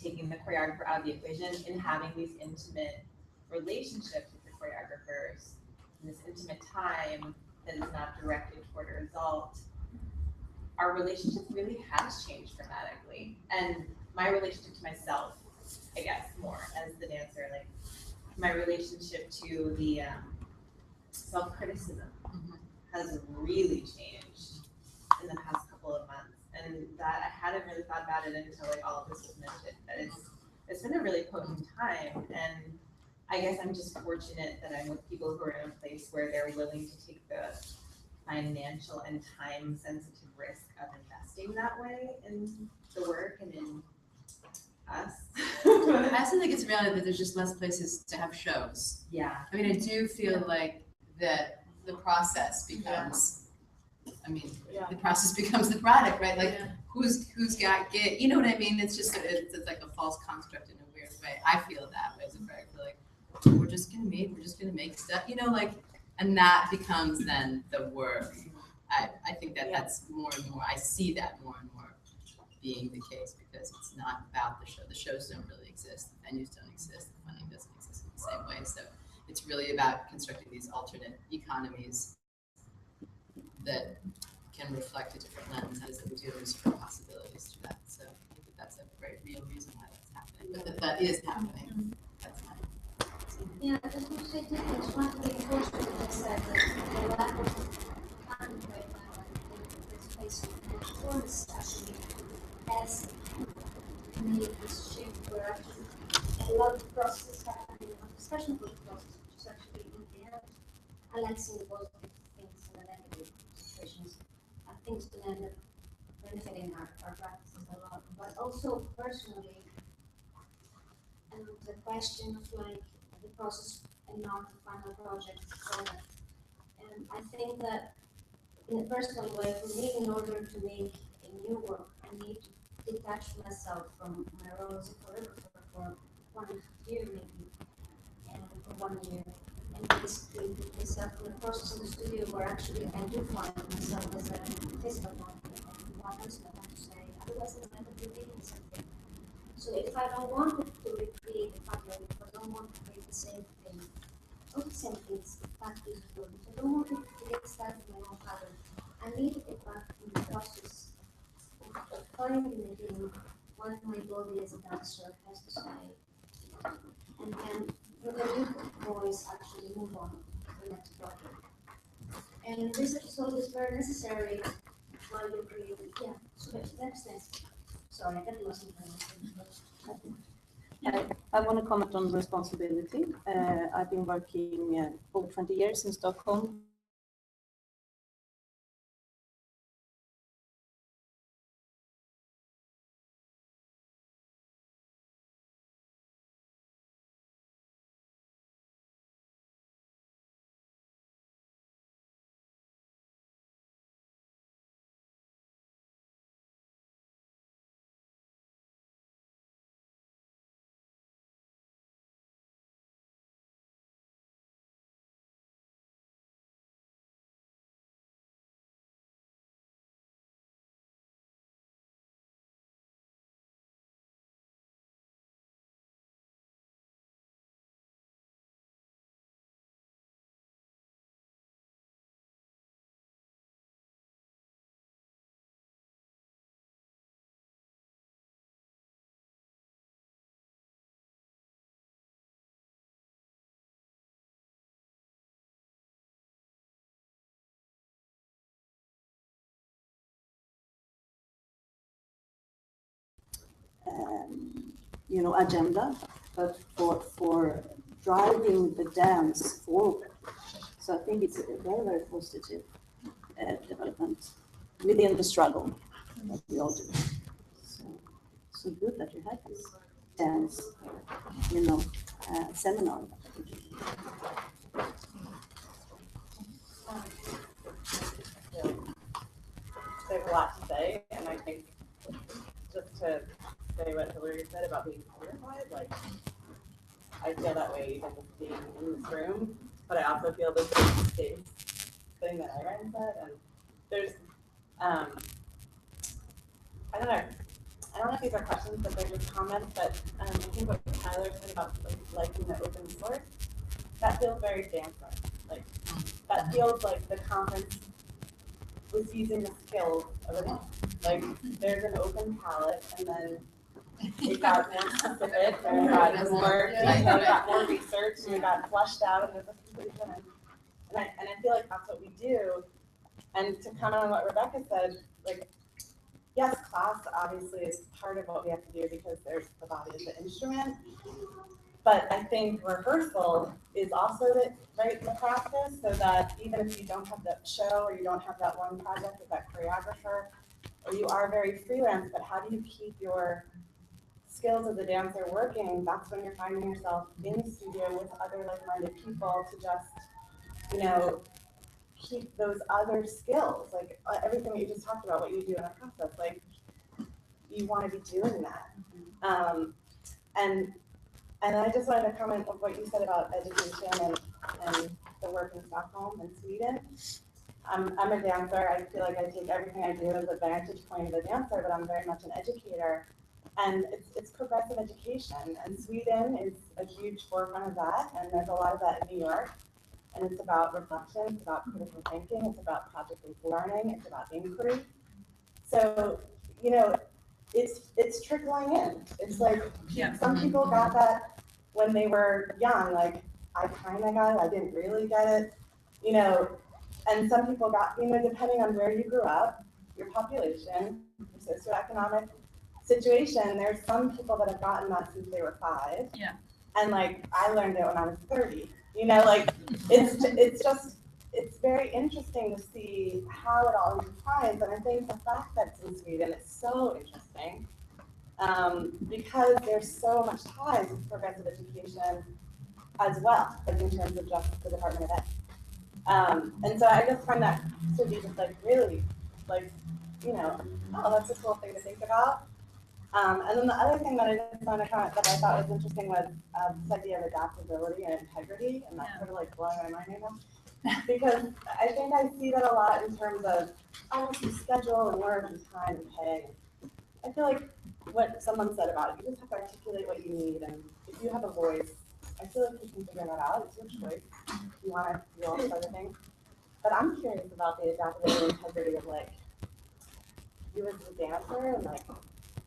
taking the choreographer out of the equation and having these intimate relationships with the choreographers, and this intimate time that is not directed toward a result. Our relationship really has changed dramatically. And my relationship to myself, I guess, more as the dancer, like my relationship to the self-criticism has really changed in the past couple of months. And that I hadn't really thought about it until like all of this was mentioned. But it's been a really potent time. And I guess I'm just fortunate that I'm with people who are in a place where they're willing to take the financial and time sensitive risk of investing that way in the work and in us. I also think it's reality that there's just less places to have shows. Yeah. I mean, I do feel like that the process becomes, the process becomes the product, right? Like who's got gig, you know what I mean? It's just, it's like a false construct in a weird way. I feel that way as a character, like, we're just gonna meet, we're just gonna make stuff, and that becomes then the work. I think that that's more and more, I see that more and more being the case, because it's not about the show. The shows don't really exist, the venues don't exist, the funding doesn't exist in the same way. So it's really about constructing these alternate economies that can reflect a different lens as we do, there's different possibilities to that. So I think that that's a very real reason why that's happening, but that is happening. That's fine. Yeah, I just want to say two things. One, the first thing I said, that the lack of time right now in this place of performance actually has made this shift where actually a lot of processes happening, especially for the process, which is actually in the end. I like seeing the positive things and the negative situations. I think it's going to end up benefiting our practices a lot. But also personally, the question of like the process and not the final project product. And I think that in a personal way, for me, in order to make a new work, I need to detach myself from my role as a choreographer for 1.5 years maybe, and for 1 year. And basically put myself in a process in the studio where actually I do find myself as a physical one, and what else I want to say. Otherwise, I'm not repeating something. So if I don't want to recreate the pattern, if I don't want to create the same thing, not the same things, that is good. I don't want to get stuck in my own pattern. I need to get back in the process of finding again what my body as a dancer has to say. And then with a good voice actually move on to the next project. And research is always very necessary while you're creating. Yeah, so that's nice. Sorry, I got lost in I want to comment on responsibility. I've been working over 20 years in Stockholm agenda, but for driving the dance forward. So I think it's a very, very positive development within the struggle that we all do. So good that you had this dance, seminar. There's a lot to say, and I think just to say what Hilary said about being terrified, like I feel that way even just being in this room, but I also feel the same thing that Iréne said, and there's I don't know if these are questions, but they're just comments, but I think what Tyler said about liking the open source, that feels very dancer. Like that feels like the conference was using the skills of it. Like there's an open palette, and then it got more specific, and it got more, it got more research, and it got fleshed out, and there's a conclusion. And I feel like that's what we do. And to comment on what Rebecca said, like, yes, class obviously is part of what we have to do because there's the body of the instrument. But I think rehearsal is also the practice, so that even if you don't have that show or you don't have that one project with that choreographer, or you are very freelance, but how do you keep your skills as a dancer working? That's when you're finding yourself in the studio with other like-minded people to just, keep those other skills, like everything that you just talked about, what you do in a process, like you want to be doing that. And I just wanted to comment on what you said about education and the work in Stockholm and Sweden. I'm a dancer. I feel like I take everything I do as a vantage point of a dancer, but I'm very much an educator. And it's progressive education. And Sweden is a huge forefront of that. And there's a lot of that in New York. And it's about reflection, it's about critical thinking, it's about project-based learning, it's about inquiry. So, it's trickling in. It's like some people got that when they were young, like I kind of got it, I didn't really get it, and some people got, depending on where you grew up, your population, your socioeconomic situation, there's some people that have gotten that since they were 5. Yeah. And like, I learned it when I was 30. It's very interesting to see how it all intertwines. And I think the fact that it's in Sweden is so interesting because there's so much ties with progressive education as well, like in terms of just the Department of Ed. And so I just find that to be just like really like, oh, that's a cool thing to think about. And then the other thing that I just want to comment that I thought was interesting was this idea of adaptability and integrity, and that's sort of like blowing my mind right now. Because I think I see that a lot in terms of obviously schedule and work and time and pay. I feel like what someone said about it, you just have to articulate what you need, and if you have a voice, I feel like you can figure that out. It's your choice. You want to do all this other things. But I'm curious about the adaptability and integrity of like you as a dancer and like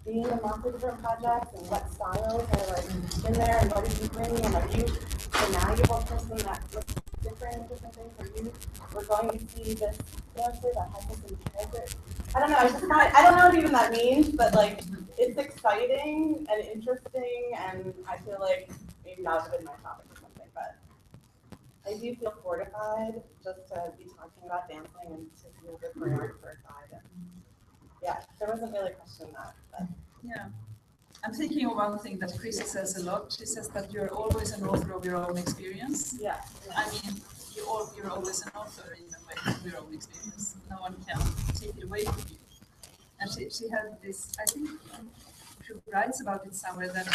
being in lots of different projects and what styles are like in there and what are you bringing, and are you a malleable person that looks different in different things, or you we're going to see this dancer that has this integrity. I don't know, I don't know what even that means, but like it's exciting and interesting, and I feel like maybe that would have been my topic or something, but I do feel fortified just to be talking about dancing and to feel the choreographer side. And yeah, there wasn't really a question on that. But. Yeah. I'm thinking of one thing that Chris says a lot. She says that you're always an author of your own experience. Yeah. I mean, you're always an author in a way of your own experience. No one can take it away from you. And she had this, I think she writes about it somewhere, that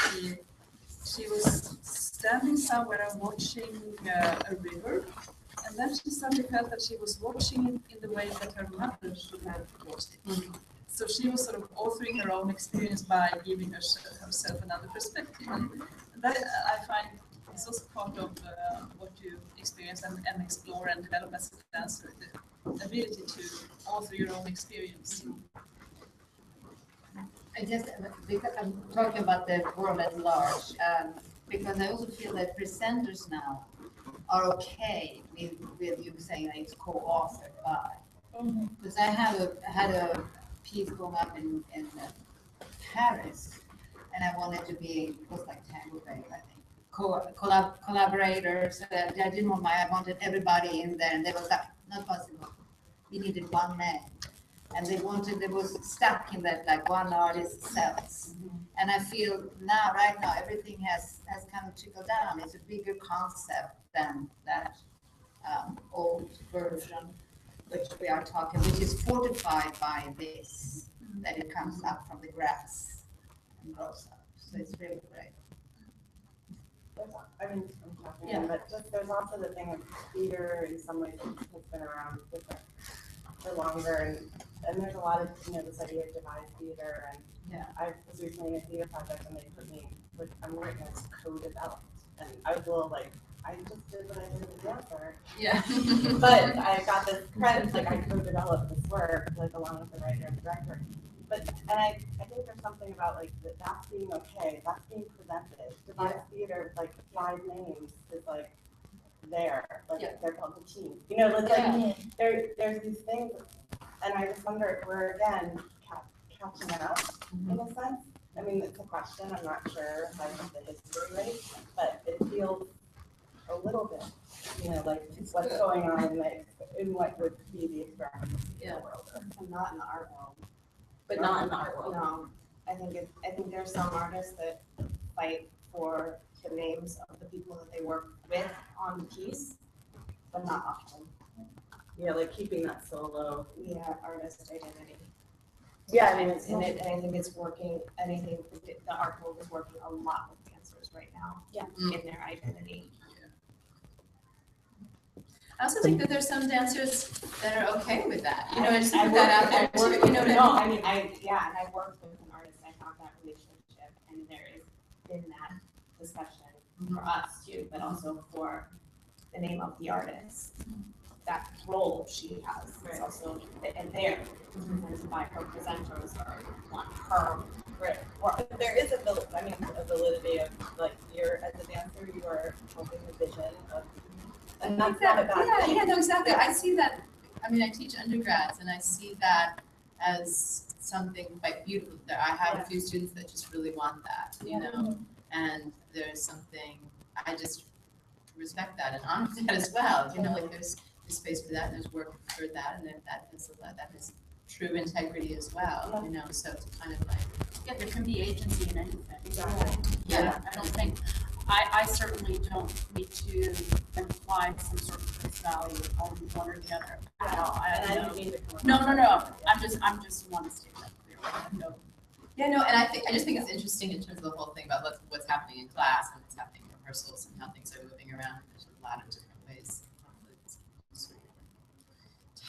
she was standing somewhere and watching a river, and then she suddenly felt that she was watching it in the way that her mother should have watched it. Mm-hmm. So she was sort of authoring her own experience by giving herself another perspective. And that I find is also part of what you experience and explore and develop as a dancer, the ability to author your own experience. Because I'm talking about the world at large, because I also feel that presenters now are okay with you saying that it's co-authored by. Because I had a piece going up in Paris, and I wanted to be, it was like tango babe, I think, collaborators. I didn't want I wanted everybody in there, and they were like, not possible. We needed one name. And they was stuck in that like one artist cells. And I feel now, right now, everything has kind of trickled down. It's a bigger concept than that old version, which we are talking, which is fortified by this, that it comes up from the grass and grows up. So it's really great. I mean, I'm talking, but just there's also the thing of theater in some ways has been around for longer, and there's a lot of, this idea of devised theater, and I was recently in a theater project and they put me with, I'm working as co-developed, and I was a little like, I just did what I did as a dancer. Yeah. But I got this credit, like I co-developed this work, like along with the writer and director. And I think there's something about like that's being okay, that's being presented. Devised theater, like 5 names is like there, like they're called the team. There's these things, and I just wonder if we're again catching it up in a sense. I mean, it's a question. I'm not sure if I have the history right, but it feels a little bit, like what's going on in what would be the experiment in the world. And not in the art world. But not in the art world. No, I think there's some artists that fight for the names of the people that they work with on the piece, but not often. Yeah, like keeping that solo. Yeah, artist identity. Yeah, I mean, and I think it's working. And I think the art world is working a lot with dancers right now. Yeah, in their identity. I also think that there's some dancers that are okay with that. Just put that out there too. And I worked with an artist. I found that relationship, and there has been that discussion for us too, but also for the name of the artist. That role she has is also in there. By her presenters or on her. Right. Or there is a validity of like you're as a dancer, you are holding the vision of. And that's not a bad thing. Yeah, no, exactly. I see that. I mean, I teach undergrads, and I see that as something quite beautiful. There, I have a few students that just really want that, and there's something. I just respect that and honor that as well. Like there's space for that, and there's work for that, and that is true integrity as well. So it's kind of like there can be agency in anything. Exactly. Yeah, I don't think. I certainly don't need to imply some sort of face value on one or the other at all. No. I'm just want to state that clearly. Yeah, no, and I just think it's interesting in terms of the whole thing about what's happening in class and what's happening in rehearsals and how things are moving around. There's a lot of different ways to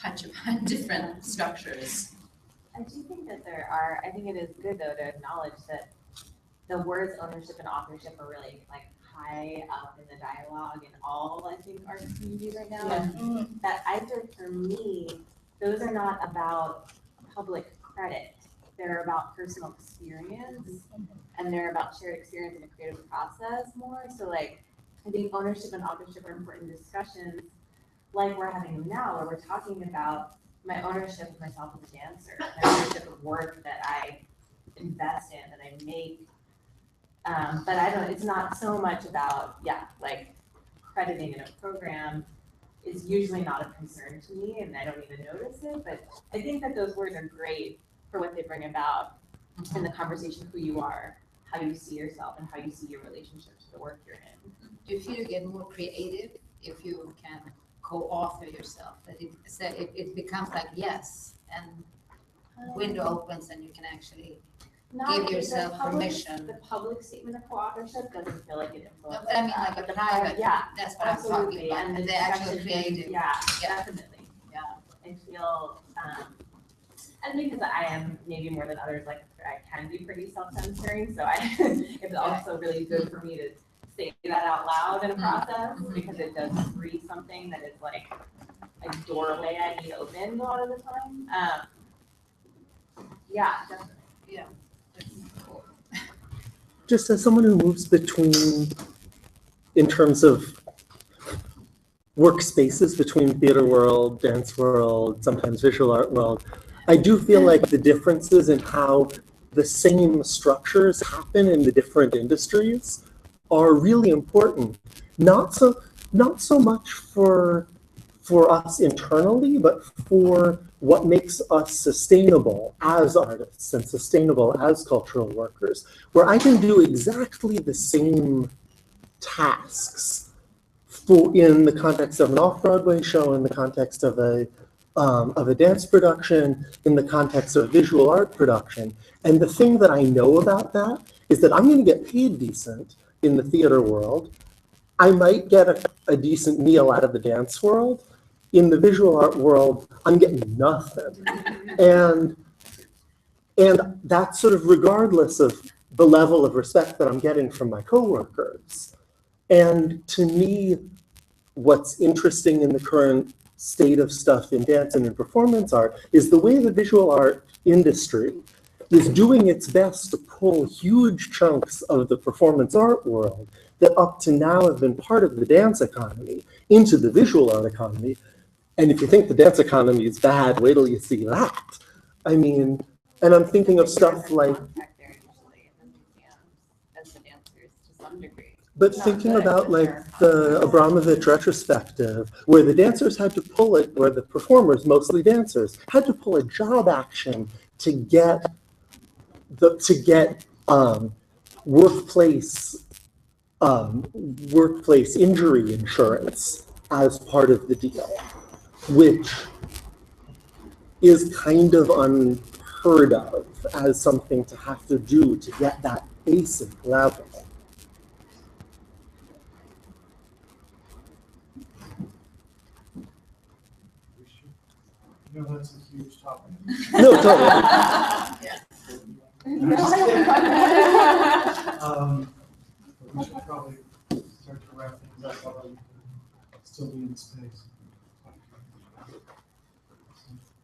touch upon different structures. I do think that I think it is good though to acknowledge that the words ownership and authorship are really like high up in the dialogue in all, I think, art communities right now. Yeah. That for me, those are not about public credit. They're about personal experience, and they're about shared experience in a creative process more. So like, I think ownership and authorship are important discussions like we're having now, where we're talking about my ownership of myself as a dancer, my ownership of work that I invest in, that I make. But it's not so much about, like crediting in a program is usually not a concern to me, and I don't even notice it, but I think that those words are great for what they bring about in the conversation of who you are, how you see yourself, and how you see your relationship to the work you're in. If you get more creative, if you can co-author yourself, that it becomes like and window opens and you can actually give yourself permission. The public statement of co-authorship doesn't feel like it influences. No, I mean like a private. That's what I'm talking about. And the actual creative. Definitely. Yeah, I feel, and because I am maybe more than others, like I can be pretty self-censoring, so it's also really good for me to say that out loud in a process because it does free something that is like a doorway I need opened a lot of the time. Definitely. Yeah. Just as someone who moves between, in terms of workspaces between theater world, dance world, sometimes visual art world, I do feel like the differences in how the same structures happen in the different industries are really important. Not so much for us internally, but for what makes us sustainable as artists and sustainable as cultural workers, where I can do exactly the same tasks in the context of an off-Broadway show, in the context of a dance production, in the context of visual art production. And the thing that I know about that is that I'm going to get paid decent in the theater world. I might get a decent meal out of the dance world. In the visual art world, I'm getting nothing. And that's sort of regardless of the level of respect that I'm getting from my coworkers. And to me, what's interesting in the current state of stuff in dance and in performance art is the way the visual art industry is doing its best to pull huge chunks of the performance art world that up to now have been part of the dance economy into the visual art economy. And if you think the dance economy is bad, wait till you see that. I mean, and I'm thinking of stuff like, but thinking about like the Abramovich retrospective, where the dancers had to pull it, where the performers, mostly dancers, had to pull a job action to get workplace injury insurance as part of the deal, which is kind of unheard of as something to have to do to get that basic level. You know, that's a huge topic. No, totally. But we should probably start to wrap things up while I'm still being in space.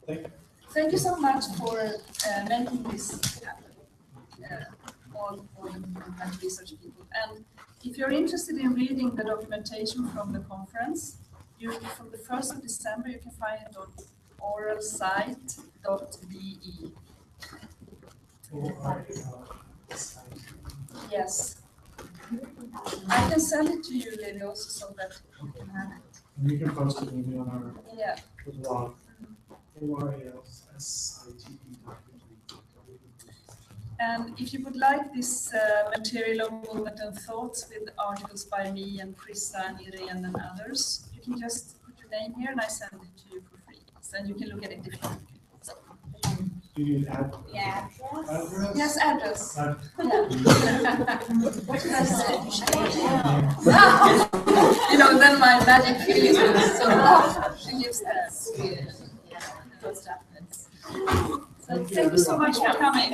Thank you. Thank you so much for making this happen, all independent research people. And if you're interested in reading the documentation from the conference, from the 1st of December, you can find it on oralsite.be. Yes. I can send it to you, Lily, also, so that you can have it. And you can post it maybe on our blog. And if you would like this material of movement and thoughts with articles by me and Krista and Iréne and others, you can just put your name here and I send it to you for free. So then you can look at it if you want. Do you need address? Yes, address. Yeah. What did I say? You know, then my magic feeling is so she lives there. Those documents. So thank you so much for coming.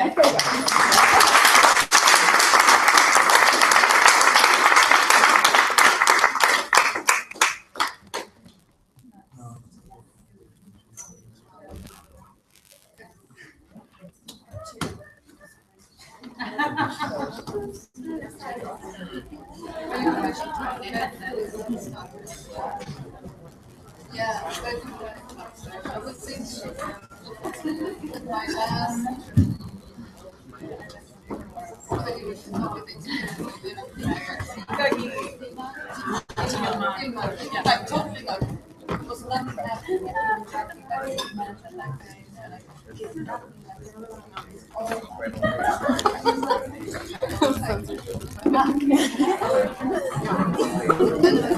Yeah, I would think so. My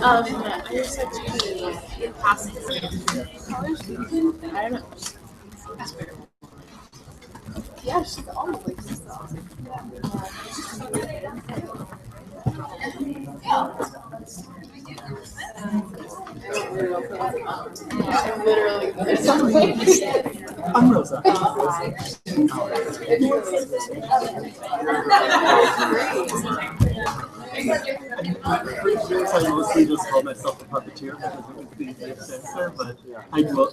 I just said to you in passing, I don't know. Yeah, she's always like this. I'm literally I'm Rosa. I mostly just call myself a puppeteer because it was the easiest answer, but I do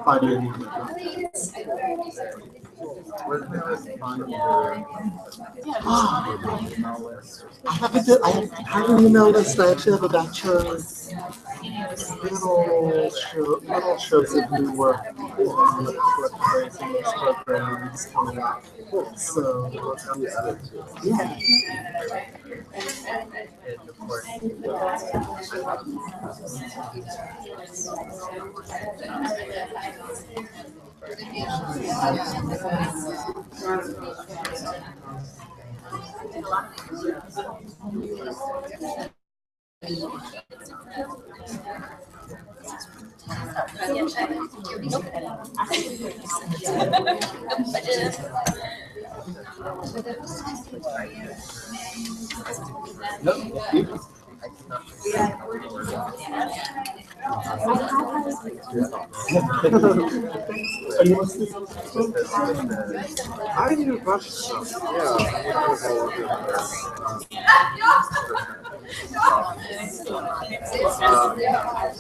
body and movement. I have an email list. I actually have a bachelor's little shows of new work on the flip phrasing programs coming up. So yeah. I do a bunch of stuff. Yeah.